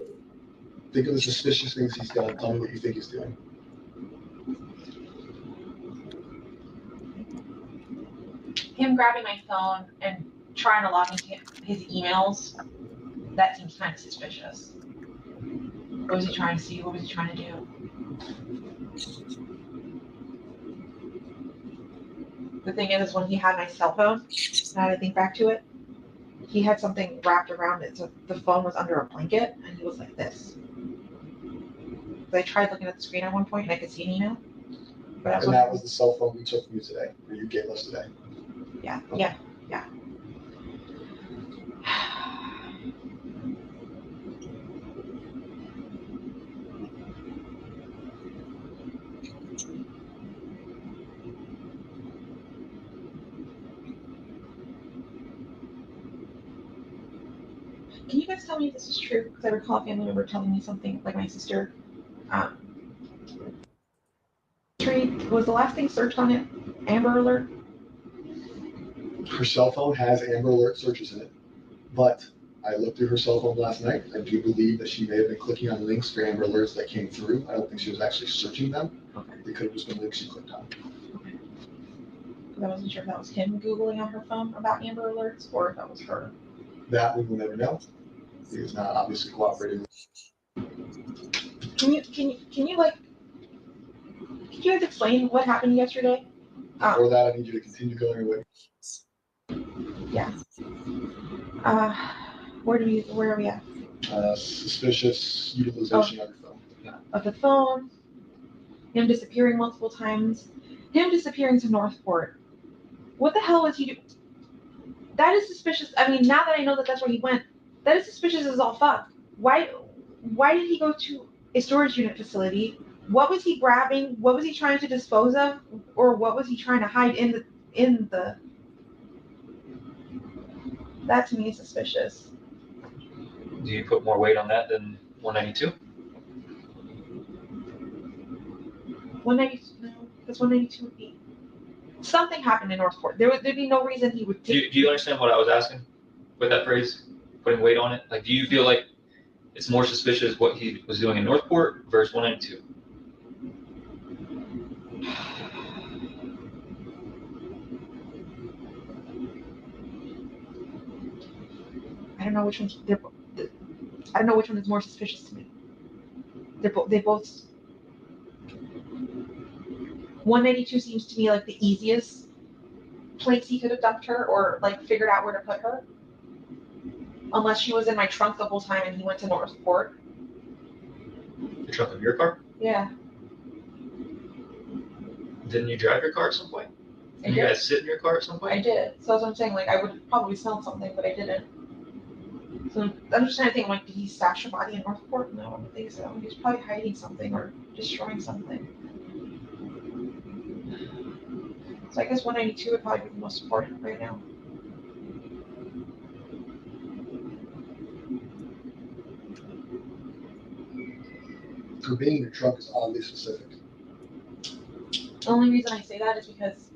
Think of the suspicious things he's done. Tell me what you think he's doing. Him grabbing my phone and trying to log into his emails, that seems kind of suspicious. What was he trying to see? What was he trying to do? The thing is when he had my cell phone, now that I think back to it, he had something wrapped around it, so the phone was under a blanket, and he was like this. I tried looking at the screen at one point, and I could see an email. But and that was the cell phone we took from you today, or you gave us today. Yeah, okay. yeah. Can you guys tell me if this is true? Because I recall a family member telling me something, like my sister. history, was the last thing searched on it Amber Alert? Her cell phone has Amber Alert searches in it, but I looked through her cell phone last night. I do believe that she may have been clicking on links for Amber Alerts that came through. I don't think she was actually searching them. Okay. They could have just been links she clicked on. Okay. Because I wasn't sure if that was him Googling on her phone about Amber Alerts or if that was her. That we will never know. He is not obviously cooperating. Can you like, could you guys explain what happened yesterday? For that, I need you to continue going away. Yeah. Where are we at? Suspicious utilization of your phone. Of the phone, him disappearing multiple times, him disappearing to Northport. What the hell was he doing? That is suspicious. I mean, now that I know that that's where he went, that is suspicious as all fuck. Why did he go to a storage unit facility? What was he grabbing? What was he trying to dispose of? Or what was he trying to hide in the that to me is suspicious. Do you put more weight on that than 192? 192, no, because 192 would be something happened in Northport. There'd be no reason he would Do you understand what I was asking with that phrase, putting weight on it? Like, do you feel like it's more suspicious what he was doing in Northport versus 192? I don't know which one's I don't know which one is more suspicious to me. They both 192 seems to me like the easiest place he could have dumped her or like figured out where to put her. Unless she was in my trunk the whole time and he went to Northport. The trunk of your car? Yeah. Didn't you drive your car at some point? Did you guys sit in your car at some point? I did. So that's what I'm saying. Like, I would probably smell something, but I didn't. So I'm just trying to think, like, did he stash her body in Northport? No, I don't think so. He's probably hiding something or destroying something. So I guess 192 would probably be the most important right now. For being in your trunk is oddly specific. The only reason I say that is because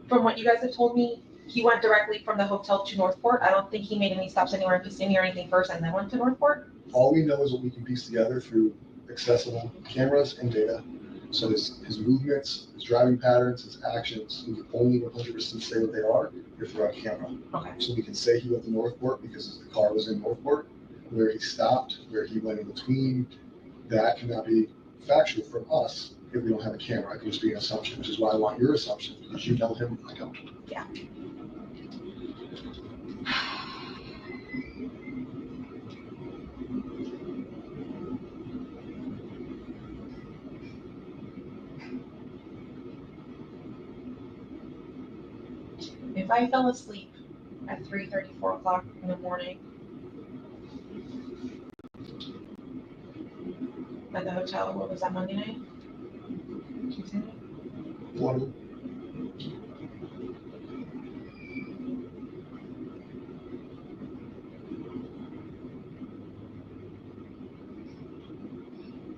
from what you guys have told me, he went directly from the hotel to Northport. I don't think he made any stops anywhere in Kissimmee or anything first and then went to Northport. All we know is what we can piece together through accessible cameras and data. So his movements, his driving patterns, his actions, we can only 100% say what they are if they're on camera. Okay. So we can say he went to Northport because the car was in Northport, where he stopped, where he went in between. That cannot be factual from us if we don't have a camera. It can just be an assumption, which is why I want your assumption, because you know him, I don't. Yeah. If I fell asleep at 3:30, 4 o'clock in the morning at the hotel, what was that, Monday night? Tuesday night? One,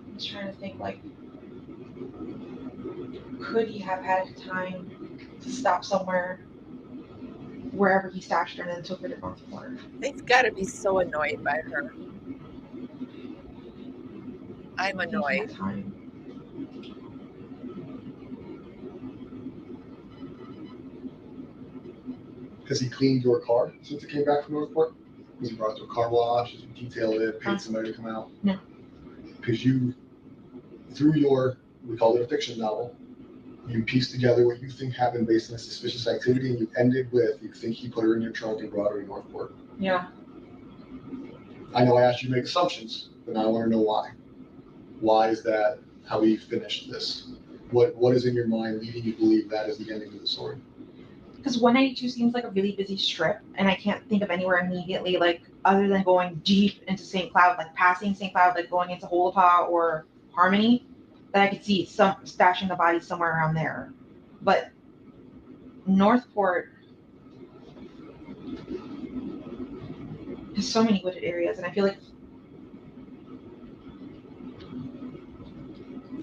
I was trying to think, like, could he have had time to stop somewhere, wherever he stashed her, and then took her to Northport? They've got to be so annoyed by her. I'm I think he annoyed. had time. has he cleaned your car since it came back from Northport? Was he brought it to a car wash? Has he detailed it, paid somebody to come out? No. Because you, through your, we call it a fiction novel, you pieced together what you think happened based on a suspicious activity, and you ended with, you think he put her in your trunk and brought her to Northport. Yeah. I know I asked you to make assumptions, but now I want to know why. Why is that how we finished this? What is in your mind leading you to believe that is the ending of the story? Because 192 seems like a really busy strip, and I can't think of anywhere immediately, like, other than going deep into St. Cloud, like passing St. Cloud, like going into Holapa or Harmony, that I could see some stashing the body somewhere around there. But Northport has so many wooded areas, and I feel like,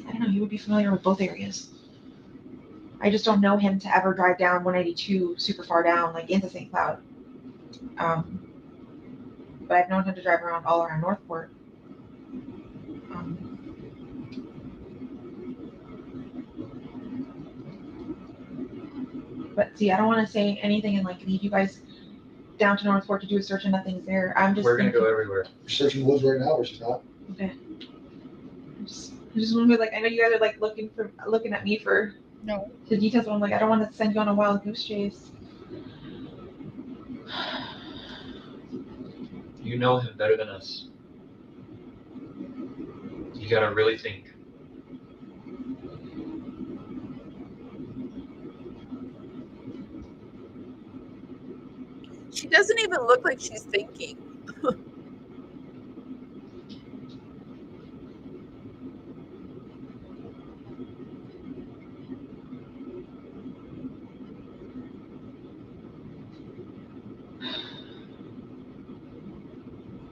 I don't know, he would be familiar with both areas. I just don't know him to ever drive down 192 super far down, like into St. Cloud. But I've known him to drive around all around Northport. But see, I don't want to say anything and like lead you guys down to Northport to do a search and nothing's there. I'm just We're gonna go everywhere. We're searching the woods right now, or she's not. Okay. I just want to be like, I know you guys are like looking at me for the details, but I'm like, I don't want to send you on a wild goose chase. You know him better than us. You gotta really think. She doesn't even look like she's thinking.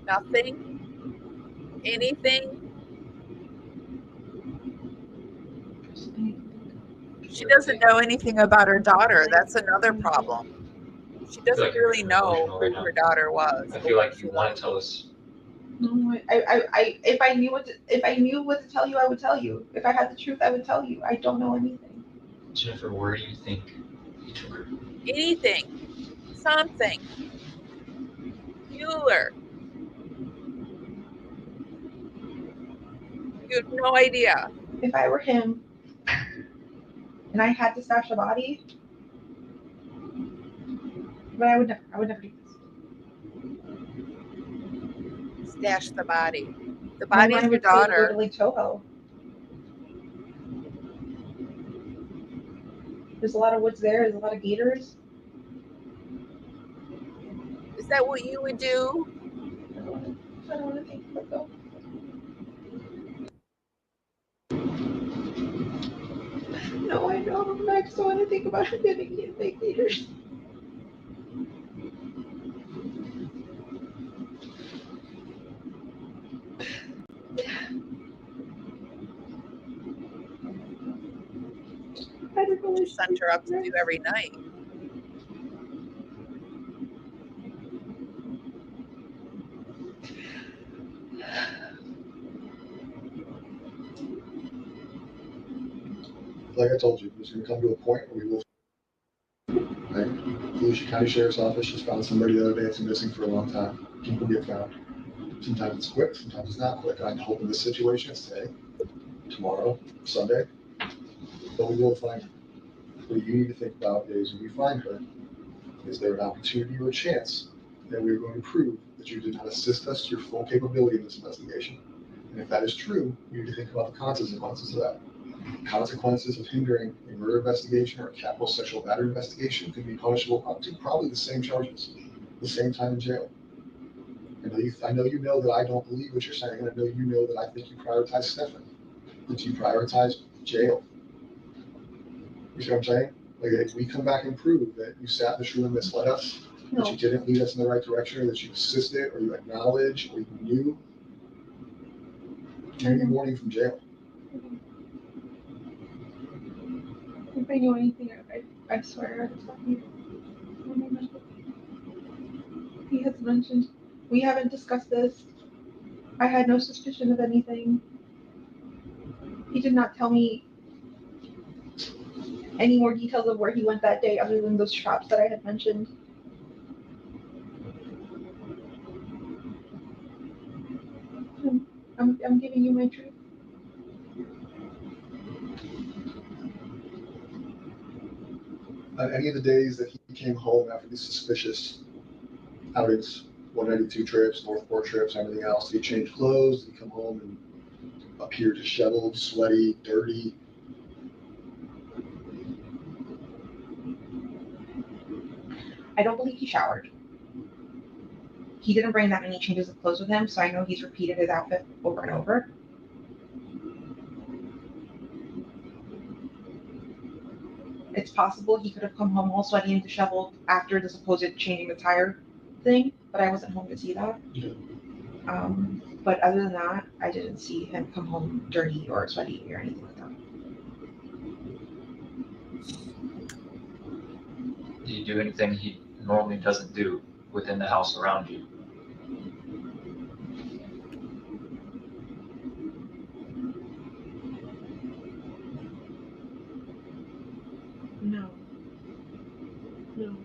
Nothing? Anything? She doesn't know anything about her daughter. That's another problem. She doesn't you're really know emotional who right now. her daughter was. I feel like you want to tell us. No, if I knew what to tell you, I would tell you. If I had the truth, I would tell you. I don't know anything. Jennifer, where do you think you took her? Anything. Something. Mueller. You have no idea. If I were him and I had to stash a body, but I would never do this. Stash the body. The My body of mind your would say to go daughter. to Lake Toho. There's a lot of woods there. There's a lot of gators. Is that what you would do? I don't want to think about though. No, I know. I just don't want to think about her getting hit by gators. I don't know. Sent her up to do every night. Like I told you, it's going to come to a point where we will. Right? Volusia County Sheriff's Office just found somebody the other day that's been missing for a long time. People get found. Sometimes it's quick, sometimes it's not quick. I'm hoping this situation is today, tomorrow, Sunday, but we will find her. What you need to think about is when we find her, is there an opportunity or a chance that we're going to prove that you did not assist us to your full capability in this investigation? And if that is true, you need to think about the consequences of that. Consequences of hindering a murder investigation or a capital sexual battery investigation could be punishable up to probably the same charges, the same time in jail. I know you know that I don't believe what you're saying, and I know you know that I think you prioritize Stefan, that you prioritize jail. You see what I'm saying? Like, if we come back and prove that you sat in this room and misled us, that you didn't lead us in the right direction, or that you assisted, or you acknowledged, or you knew, you need a warning from jail. If I knew anything, I swear I'd tell you. He has mentioned, we haven't discussed this. I had no suspicion of anything. He did not tell me any more details of where he went that day other than those traps that I had mentioned. I'm giving you my truth. On any of the days that he came home after these suspicious outings, 192 trips, Northport trips, everything else, did he change clothes? Did he come home and appear disheveled, sweaty, dirty? I don't believe he showered. He didn't bring that many changes of clothes with him, so I know he's repeated his outfit over and over. It's possible he could have come home all sweaty and disheveled after the supposed changing the tire thing, but I wasn't home to see that. Yeah. But other than that, I didn't see him come home dirty or sweaty or anything like that. Do you do anything he normally doesn't do within the house around you? No. No.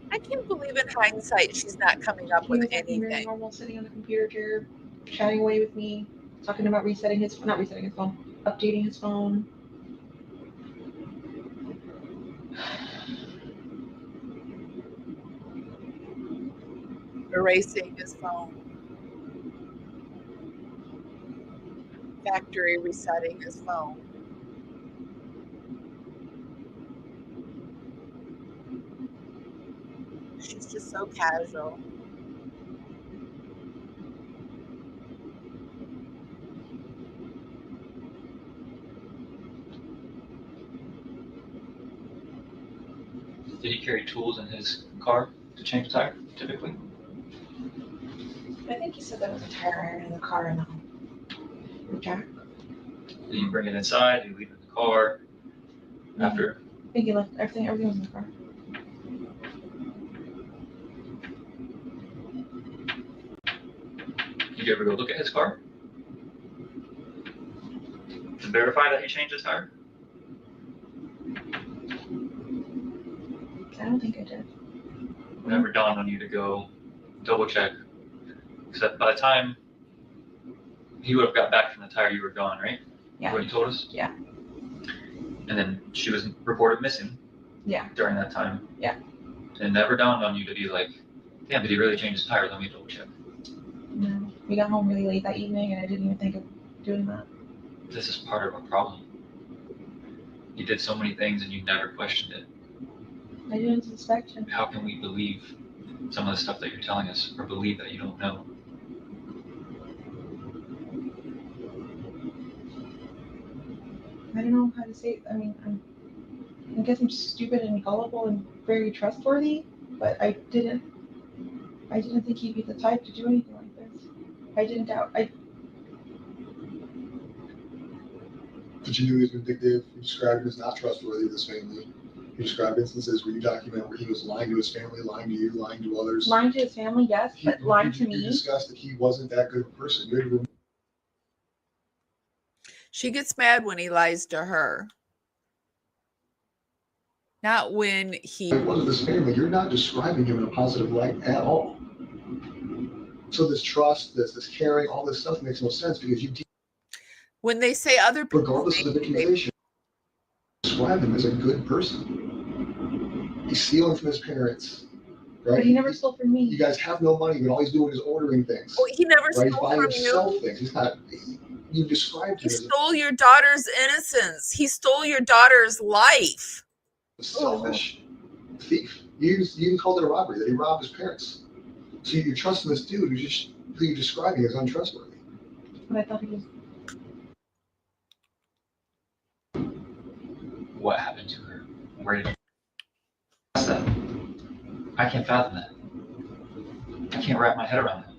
I can't believe in hindsight she's not coming up He with was acting very anything. normal, sitting on the computer chair, chatting away with me, talking about not resetting his phone, updating his phone. Erasing his phone. Factory resetting his phone. She's just so casual. Did he carry tools in his car to change the tire, typically? I think he said there was a tire iron in the car and the jack. Did you bring it inside? Did you leave it in the car after? I think he left everything was in the car. Did you ever go look at his car to verify that he changed his tire? I don't think I did. It never dawned on you to go double check. Except by the time he would have got back from the tire, you were gone, right? Yeah. What you told us? Yeah. And then she was reported missing. Yeah. During that time. Yeah. And it never dawned on you to be like, damn, did he really change his tire? Let me double check. No. We got home really late that evening and I didn't even think of doing that. This is part of our problem. You did so many things and you never questioned it. I didn't suspect him. How can we believe some of the stuff that you're telling us or believe that you don't know? I don't know how to say it. I mean, I guess I'm stupid and gullible and very trustworthy, but I didn't think he'd be the type to do anything like this. I didn't doubt. But you knew he was vindictive. You described him as not trustworthy with his family. You described instances where you document where he was lying to his family, lying to you, lying to others. Lying to his family, yes, but lying to me. You discussed that he wasn't that good of a person. You had to She gets mad when he lies to her. Not when he. It wasn't his family. You're not describing him in a positive light at all. So this trust, this caring, all this stuff makes no sense because you. When they say other people, regardless of the victimization, describe him as a good person. He's stealing from his parents, right? But he never stole from me. You guys have no money, but all he's doing is ordering things. Oh, he never right? stole He's buying from himself you. things. He's not. You described him He as stole your daughter's innocence. He stole your daughter's life. a selfish thief. You even called it a robbery that he robbed his parents. So you're trusting this dude who you're describing as untrustworthy. But I thought he was. What happened to her? Where did you ask that? I can't fathom that. I can't wrap my head around that.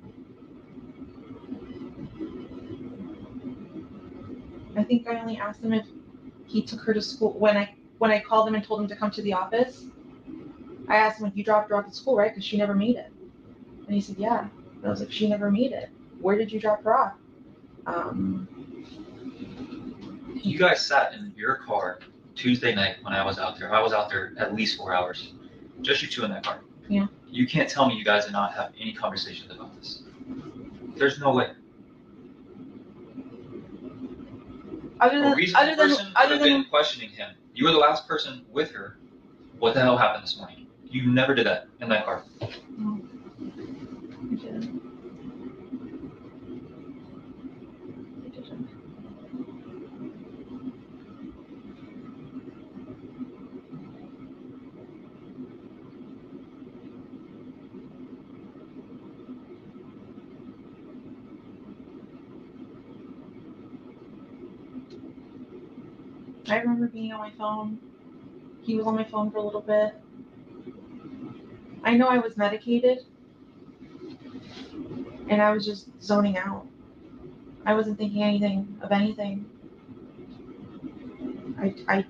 I think I only asked him if he took her to school when I called him and told him to come to the office. I asked him if you dropped her off at school, right? Because she never made it. And he said, yeah. And I was like, she never made it. Where did you drop her off? You guys sat in your car Tuesday night when I was out there. I was out there at least 4 hours. Just you two in that car. Yeah. You can't tell me you guys did not have any conversations about this. There's no way. A reasonable person would have been questioning him. You were the last person with her. What the hell happened this morning? You never did that in that car. No, I didn't. I remember being on my phone. He was on my phone for a little bit. I know I was medicated and I was just zoning out. I wasn't thinking anything of anything. I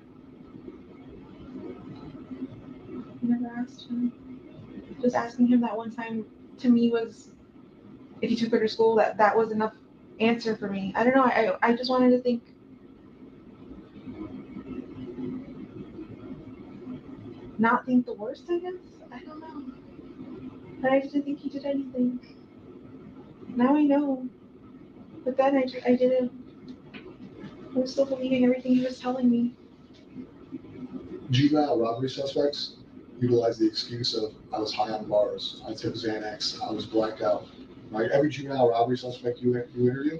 never asked him. Just asking him that one time to me was, if he took her to school, that was enough answer for me. I don't know. I just wanted to think. Not think the worst, I guess. I don't know. But I didn't think he did anything. Now I know. But then I didn't. I was still believing everything he was telling me. Juvenile robbery suspects utilize the excuse of I was high on bars, I took Xanax, I was blacked out. Right? Every juvenile robbery suspect you interview,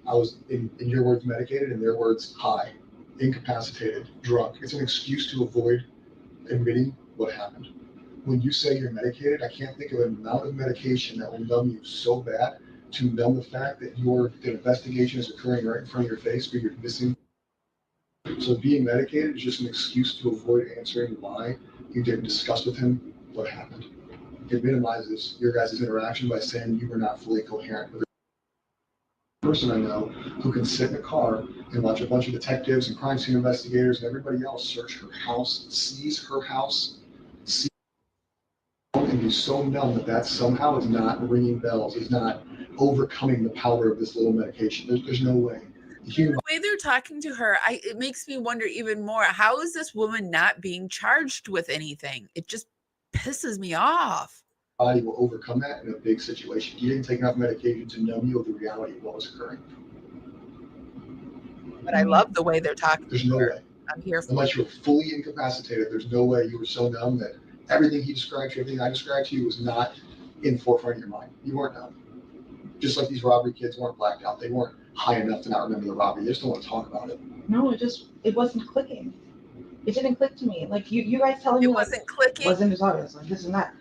I was in your words medicated, in their words high, incapacitated, drunk. It's an excuse to avoid admitting what happened. When you say you're medicated, I can't think of an amount of medication that will numb you so bad to numb the fact that the investigation is occurring right in front of your face, but you're missing. So being medicated is just an excuse to avoid answering why you didn't discuss with him what happened. It minimizes your guys' interaction by saying you were not fully coherent with a person I know who can sit in a car and watch a bunch of detectives and crime scene investigators and everybody else search her house, seize her house, and be so numb that somehow is not ringing bells, is not overcoming the power of this little medication. There's no way. The way they're talking to her, it makes me wonder even more. How is this woman not being charged with anything? It just pisses me off. Body will overcome that in a big situation. You didn't take enough medication to numb you of the reality of what was occurring. But I love the way they're talking. There's no way. I'm here for unless you're fully incapacitated. There's no way you were so numb that everything he described to you, everything I described to you was not in the forefront of your mind. You weren't numb. Just like these robbery kids weren't blacked out. They weren't high enough to not remember the robbery. They just don't want to talk about it. No, it wasn't clicking. It didn't click to me. Like you guys telling me it wasn't clicking. Wasn't as obvious, like this and that.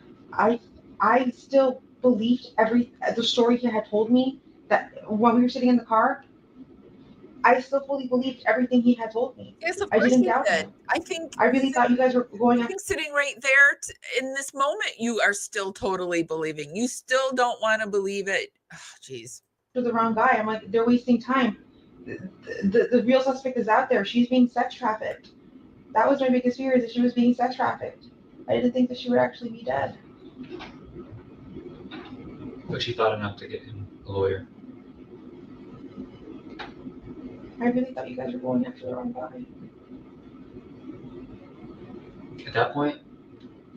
I still believed the story he had told me, that when we were sitting in the car, I still fully believed everything he had told me. Yes, of I course didn't you doubt did. him. I really thought you guys were going I think sitting right there in this moment, you are still totally believing. You still don't want to believe it. Jeez. To the wrong guy. I'm like, they're wasting time. The real suspect is out there. She's being sex trafficked. That was my biggest fear, is that she was being sex trafficked. I didn't think that she would actually be dead. But she thought enough to get him a lawyer. I really thought you guys were going after the wrong guy. At that point,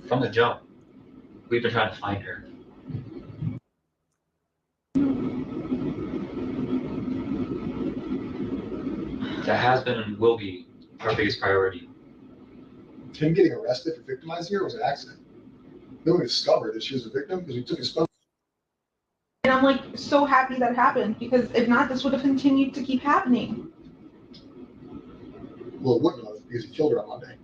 from the jump, we've been trying to find her. That has been and will be our biggest priority. Him getting arrested for victimizing her was an accident. No one discovered that she was a victim because he took his phone. And I'm like so happy that happened, because if not, this would have continued to keep happening. Well, it wouldn't have, because he killed her on Monday.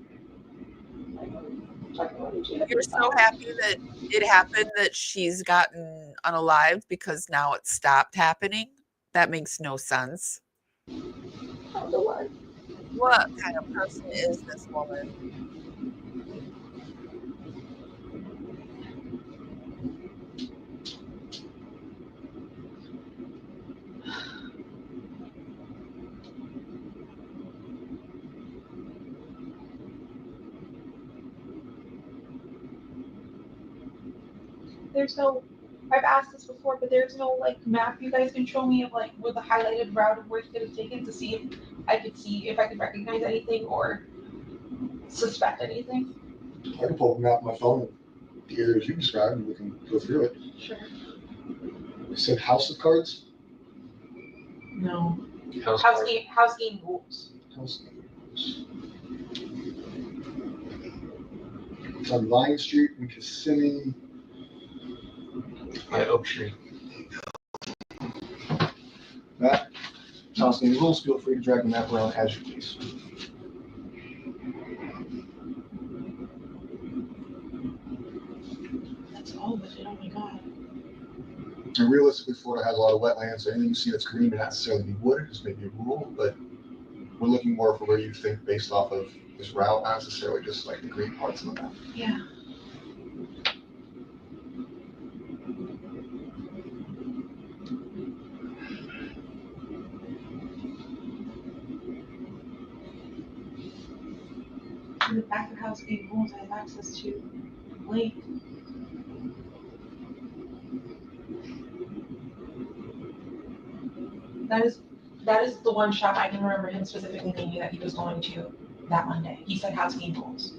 You're so happy that it happened, that she's gotten unalived, because now it stopped happening? That makes no sense. What kind of person is this woman? There's no, I've asked this before, but there's no like map you guys can show me of like with the highlighted route of where he could have taken, to see if I could recognize anything or suspect anything. I can pull up a map on my phone, the areas you described, and we can go through it. Sure. You said House of Cards? No. House game rules. House game rules. It's on Vine Street in Kissimmee. By Oak Tree. Matt, House game rules, feel free to drag the map around as you please. That's all of it. Oh my god. And realistically, Florida has a lot of wetlands, so anything you see that's green may not necessarily be wooded, just maybe a rule, but we're looking more for where you think based off of this route, not necessarily just like the green parts of the map. Yeah. the back of the house being rooms I have access to lake. That is the one shop I can remember him specifically thinking that he was going to that Monday. He said house game rules.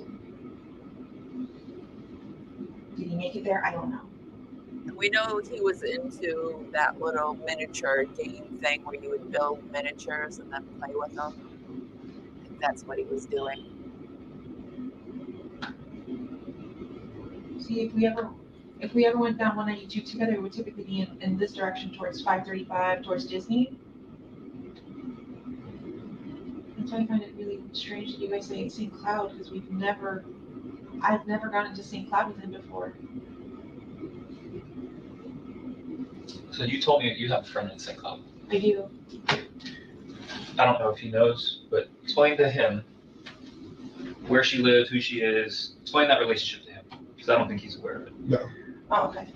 Did he make it there? I don't know. We know he was into that little miniature game thing where you would build miniatures and then play with them. I think that's what he was doing. See, if we ever went down 192 together, it would typically be in this direction towards 535, towards Disney. That's why I find it really strange that you guys say St. Cloud, because I've never gone into St. Cloud with him before. So you told me you have a friend in St. Cloud. I do. I don't know if he knows, but explain to him where she lives, who she is. Explain that relationship to him, because I don't think he's aware of it. No. Oh, okay.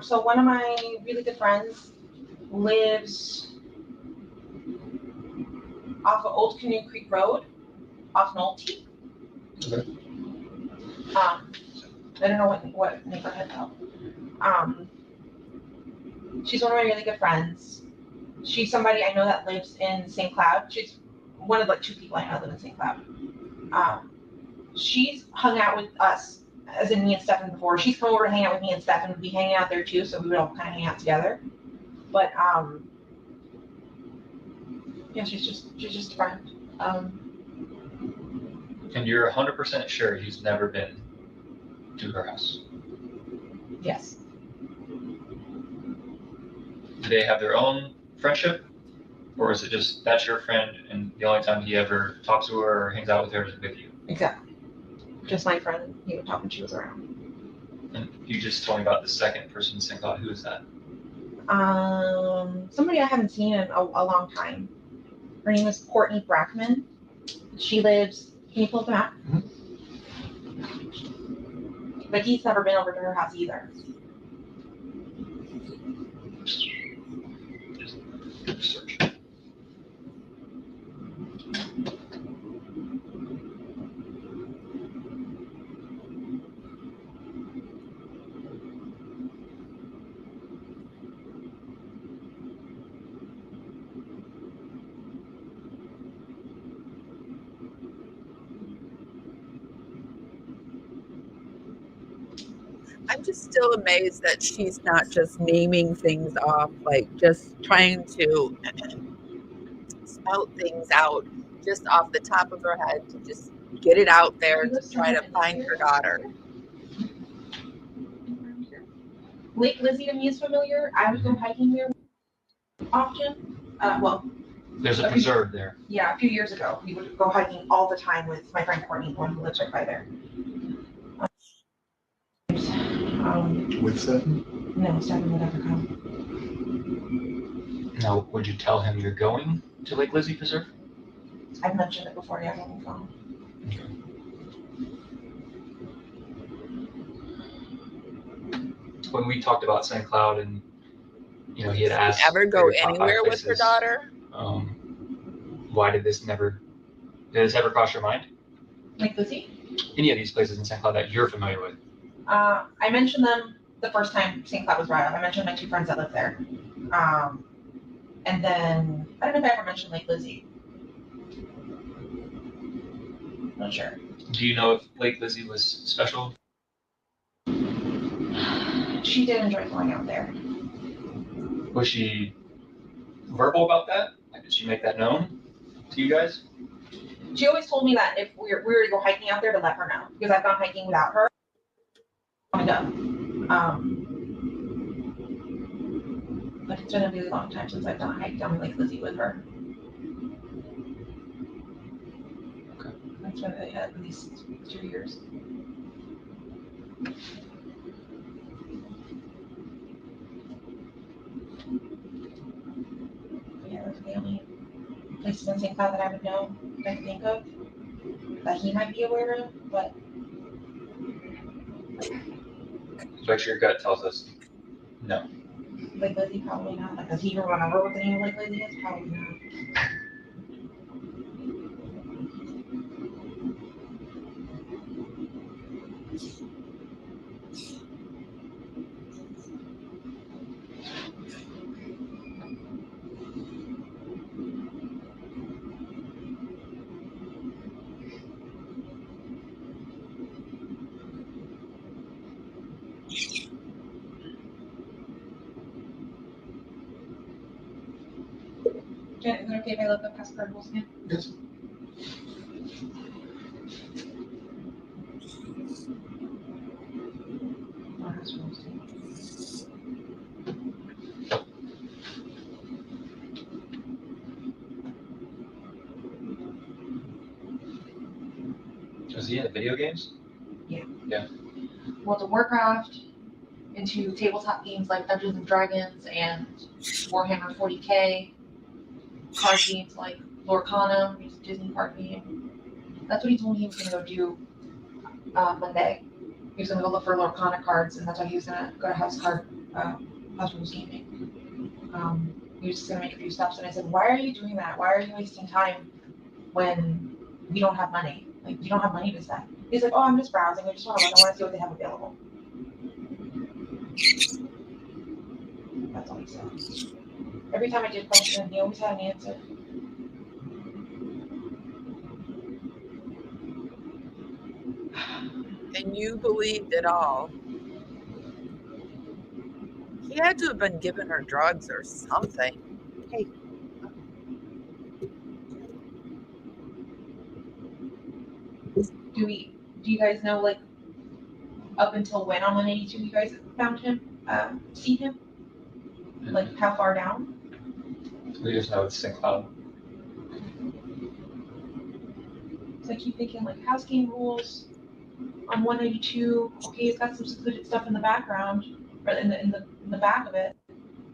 So one of my really good friends lives off of Old Canoe Creek Road, off Nolte. Okay. I don't know what neighborhood though. She's one of my really good friends. She's somebody I know that lives in St. Cloud. She's one of like 2 people I know that live in St. Cloud. She's hung out with us, as in me and Stefan before. She's come over to hang out with me and Stefan. We'd be hanging out there too, so we would all kind of hang out together. But yeah, she's just a friend. And you're 100% sure he's never been to her house. Yes. Do they have their own friendship? Or is it just that's your friend and the only time he ever talks to her or hangs out with her is with you? Exactly. Just my friend. He would talk when she was around. And you just told me about the second person in St. Cloud. Who is that? Somebody I haven't seen in a long time. Her name is Courtney Brackman. She lives. Can you pull up the map? But he's never been over to her house either. Just search. I'm just still amazed that she's not just naming things off, like just trying to spout things out just off the top of her head to just get it out there to try to find her daughter. Lake Lizzie to me is familiar. I would go hiking there often. There's a preserve there. Yeah, a few years ago, we would go hiking all the time with my friend Courtney, the one who lives right by there. With Stefan? No, Stefan would ever come. Now, would you tell him you're going to Lake Lizzie Preserve? I've mentioned it before, yeah, on the phone. Okay. When we talked about St. Cloud and he had asked Ever go top 5 anywhere with her places, daughter? Why did this ever cross your mind? Lake Lizzie? Any of these places in St. Cloud that you're familiar with? I mentioned them the first time St. Cloud was brought up. I mentioned my 2 friends that live there. And then, I don't know if I ever mentioned Lake Lizzie. Not sure. Do you know if Lake Lizzie was special? She did enjoy going out there. Was she verbal about that? Like, did she make that known to you guys? She always told me that if we were to go hiking out there to let her know, because I've gone hiking without her. I want to go. But it's been a really long time since I've done a hike down Lake Lizzie with her. Okay. It's been at least 2 years. Yeah, those are the only places in St. Cloud that I would know, that I can think of, that he might be aware of, but So actually your gut tells us no. Lake Lizzie, probably not. Like, does he even remember what the name of Lake Lizzie is? Probably not. Jen, is it okay if I look up password rules again? Yes. Oh, that's rules too. Was he into video games? World of Warcraft, into tabletop games like Dungeons and Dragons and Warhammer 40k, card games like Lorcana, which is a Disney card game. That's what he told me he was gonna go do Monday. He was gonna go look for Lorcana cards, and that's why he was gonna go to House Rules Gaming. He was just gonna make a few stops, and I said, "Why are you doing that? Why are you wasting time when we don't have money? Like, we don't have money to spend." He's like, "Oh, I'm just browsing. I just want to look. I want to see what they have available." That's all he said. Every time I did question him, he always had an answer. And you believed it all. He had to have been giving her drugs or something. Do you guys know, like, up until when on 182 you guys found him, see him? Like, how far down? We just know it's St. Cloud. So I keep thinking, like, house game rules on 192. Okay, it's got some secluded stuff in the background, or in the back of it.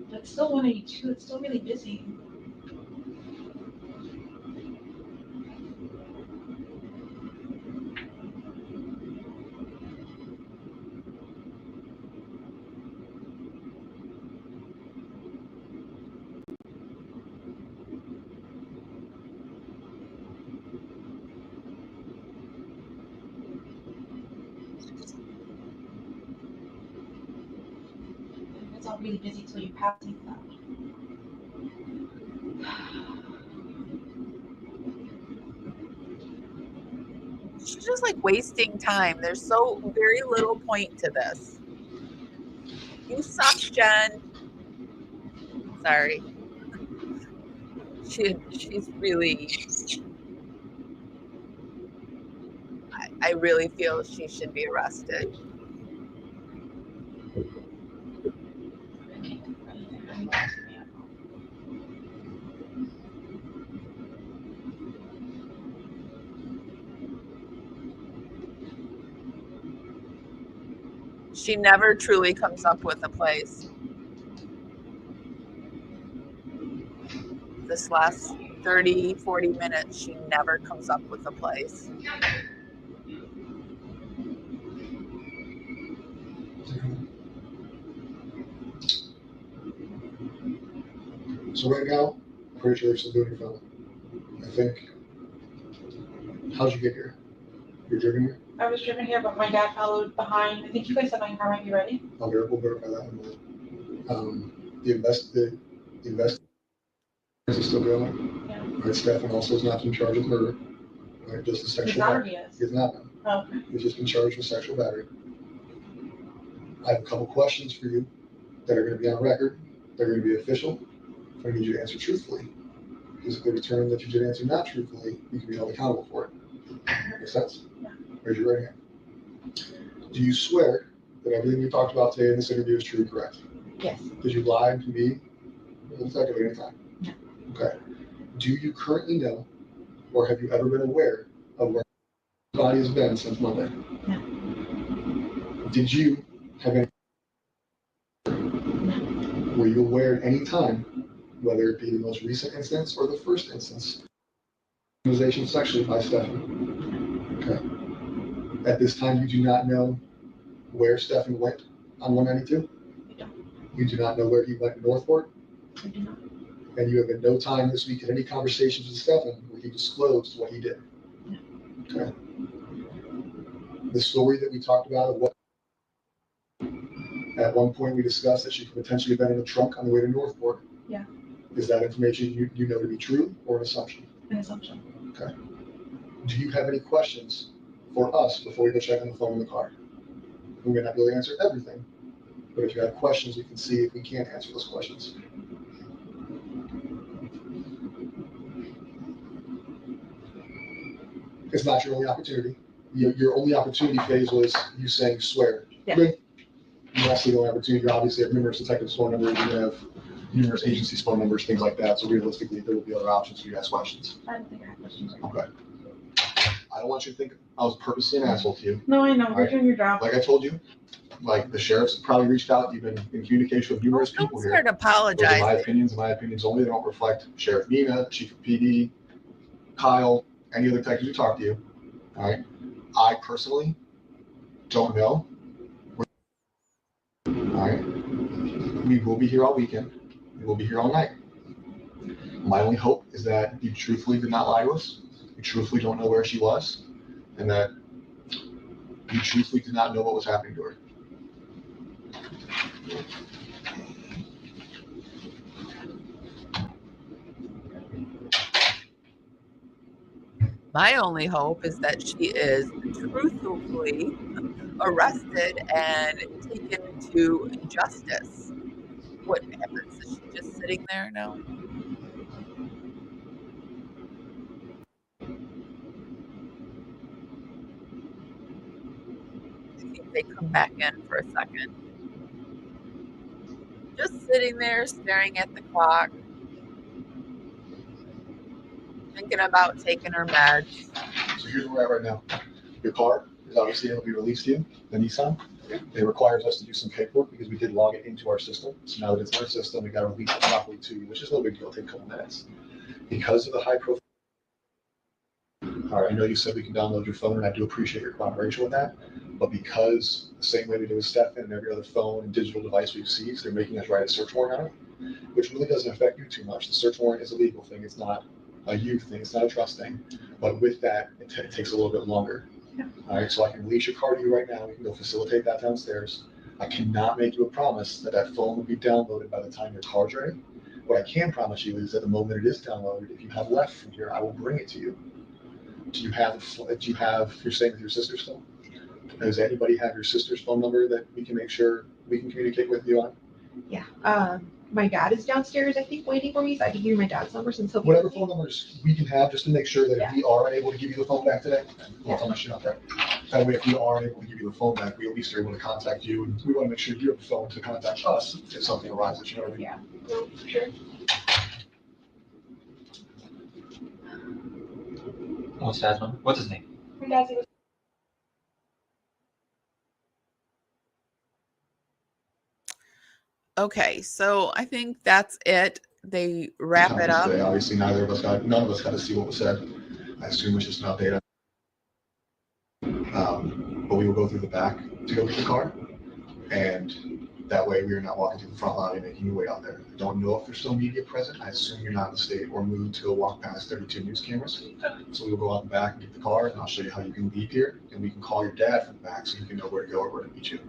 But it's still 182. It's still really busy. It's all really busy till you pass St. Cloud. She's just like wasting time. There's so very little point to this. You suck, Jen. Sorry. She's really. I really feel she should be arrested. She never truly comes up with a place. This last 30, 40 minutes, she never comes up with a place. So right now, I'm pretty sure you're still doing your film. I think. How'd you get here? You're driven here? I was driven here, but my dad followed behind. I think you guys said my car might be ready. We'll verify that in a minute. The investigation is still going. Yeah. Right, Stefan also is not in charge of murder. Right, just a He's sexual not, or battery. he is? He is not. Oh, okay. He's just been charged with sexual battery. I have a couple questions for you that are going to be on record. They're going to be official. I need you to answer truthfully. Because if they determine that you did answer not truthfully, you can be held accountable for it. Make sense? Yeah. Raise your right hand. Do you swear that everything we talked about today in this interview is true and correct? Yes. Did you lie to me? Detective at any time? No. Okay. Do you currently know, or have you ever been aware of where the body has been since Monday? No. Did you have any? Were you aware at any time, whether it be the most recent instance or the first instance, victimization sexually by Stefan? Okay. At this time, you do not know where Stefan went on 192? I don't. You do not know where he went northward? I do not. And you have at no time this week had any conversations with Stefan where he disclosed what he did? No. Okay. The story that we talked about of what at one point we discussed that she could potentially have been in the trunk on the way to Northport. Yeah. Is that information you know to be true or an assumption? An assumption. Okay. Do you have any questions for us before we go check on the phone in the car? We may not be able to answer everything, but if you have questions, we can see if we can't answer those questions. It's not your only opportunity. Your only opportunity phase was you saying swear. Yeah. Good. You also the only opportunity. You obviously have numerous detectives' phone numbers. You have numerous agencies' phone numbers, things like that. So realistically, there will be other options for you to ask questions. I don't think I have questions. Okay. I don't want you to think I was purposely an asshole to you. No, I know. All You're right. doing your job. Like I told you, like the sheriff's probably reached out. You've been in communication with numerous people Don't here. start Those are apologizing. my opinions and my opinions only. They don't reflect Sheriff Nina, Chief of PD, Kyle, any other detectives who talk to you. All right. I personally don't know. All right. We will be here all weekend. We will be here all night. My only hope is that you truthfully did not lie to us. You truthfully don't know where she was, and that you truthfully did not know what was happening to her. My only hope is that she is truthfully arrested and taken to justice. What happens? Is she just sitting there now? I think they come back in for a second. Just sitting there staring at the clock, thinking about taking her meds. So here's where we're at right now. Your car is obviously able to be released to you, the Nissan. It requires us to do some paperwork because we did log it into our system. So now that it's in our system, we got to release it properly to you, which is no big deal. It'll take a couple minutes. Because of the high profile. All right, I know you said we can download your phone, and I do appreciate your cooperation with that. But because the same way we do with Stefan and every other phone and digital device we've seized, they're making us write a search warrant on it, which really doesn't affect you too much. The search warrant is a legal thing. It's not a you thing. It's not a trust thing. But with that, it takes a little bit longer. Yeah. All right, so I can release your car to you right now. We can go facilitate that downstairs. I cannot make you a promise that that phone will be downloaded by the time your car's ready. What I can promise you is at the moment it is downloaded, if you have left from here, I will bring it to you. You're staying with your sister still? Does anybody have your sister's phone number that we can make sure we can communicate with you on? Yeah. My dad is downstairs, I think, waiting for me, so I can give you my dad's number since he'll be Whatever with me. phone numbers we can have, just to make sure that if we are unable to give you the phone back today, well, tell my shit out there. That way, if we are able to give you the phone back, we at least are able to contact you, and we want to make sure you have the phone to contact us if something arises. You know what I mean? Yeah, no, for sure. What's Dad's number? What's his name? My dad's name is Okay, so I think that's it. They wrap it up. Today, obviously, none of us got to see what was said. I assume it's just an update. But we will go through the back to go get the car, and that way we are not walking through the front line and making you wait out there. I don't know if there's still media present. I assume you're not in the state or mood to go walk past 32 news cameras. So we'll go out the back and get the car, and I'll show you how you can leave here, and we can call your dad from the back so you can know where to go or where to meet you.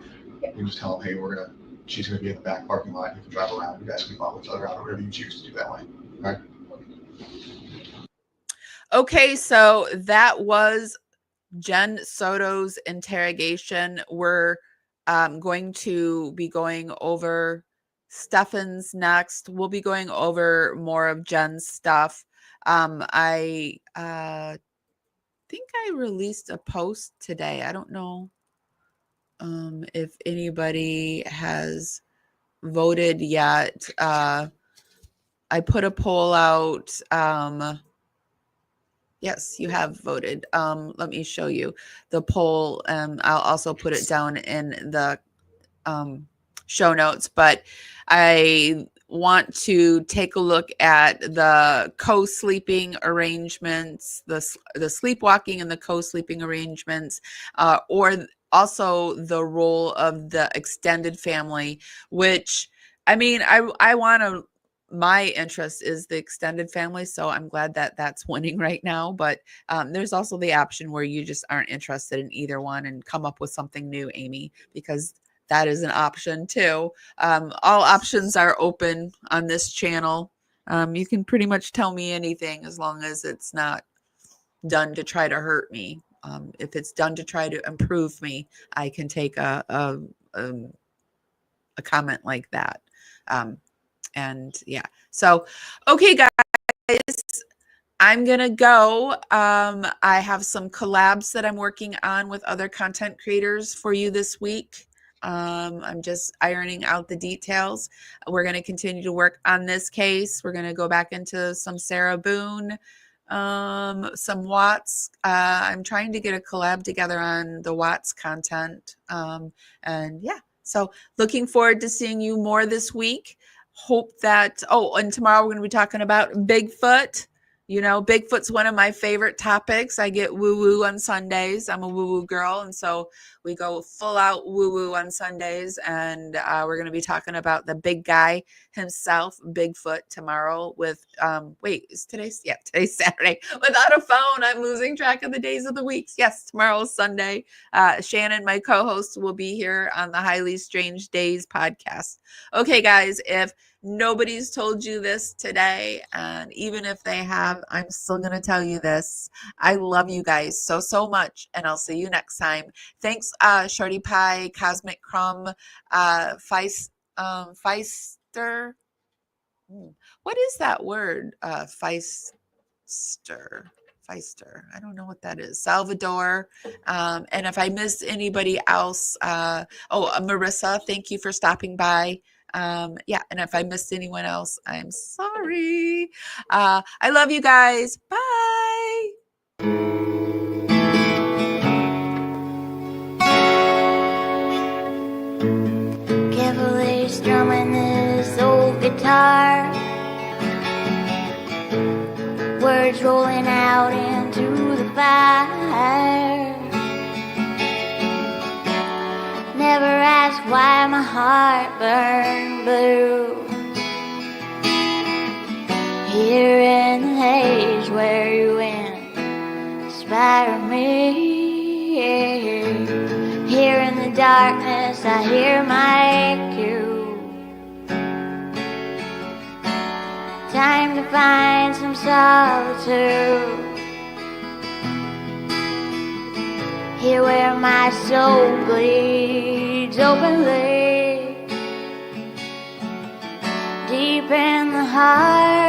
You can just tell him, hey, she's gonna be in the back parking lot. You can drive around. You guys can follow each other out, or whatever you choose to do that way. All right. Okay, so that was Jenn Soto's interrogation. We're going to be going over Stefan's next. We'll be going over more of Jenn's stuff. I think I released a post today. I don't know if anybody has voted yet. I put a poll out. Yes, you have voted. Let me show you the poll. I'll also put it down in the show notes, but I want to take a look at the co-sleeping arrangements, the sleepwalking and the co-sleeping arrangements, or also the role of the extended family, which, I mean, I want to, my interest is the extended family, so I'm glad that that's winning right now. But there's also the option where you just aren't interested in either one and come up with something new, Amy, because that is an option too. All options are open on this channel. You can pretty much tell me anything as long as it's not done to try to hurt me. If it's done to try to improve me, I can take a comment like that. And yeah, so okay, guys, I'm gonna go. I have some collabs that I'm working on with other content creators for you this week. I'm just ironing out the details. We're going to continue to work on this case. We're going to go back into some Sarah Boone, some Watts. I'm trying to get a collab together on the Watts content. And yeah, so looking forward to seeing you more this week. Hope that, and tomorrow we're going to be talking about Bigfoot. You know, Bigfoot's one of my favorite topics. I get woo-woo on Sundays. I'm a woo-woo girl, and so we go full out woo-woo on Sundays, and we're going to be talking about the big guy himself, Bigfoot, tomorrow with, today's Saturday. Without a phone, I'm losing track of the days of the weeks. Yes, tomorrow's Sunday. Shannon, my co-host, will be here on the Highly Strange Days podcast. Okay, guys, if nobody's told you this today, and even if they have, I'm still going to tell you this. I love you guys so, so much, and I'll see you next time. Thanks, Shorty Pie, Cosmic Crumb, Feister. What is that word? Feister. I don't know what that is. Salvador. And if I missed anybody else, Marissa, thank you for stopping by. And if I missed anyone else, I'm sorry. I love you guys. Bye. Carefully strumming this old guitar, words rolling out into the fire. Never asked why my heart burned blue. Here in the haze where you inspire me. Here in the darkness I hear my cue. Time to find some solitude. Here where my soul bleeds openly, deep in the heart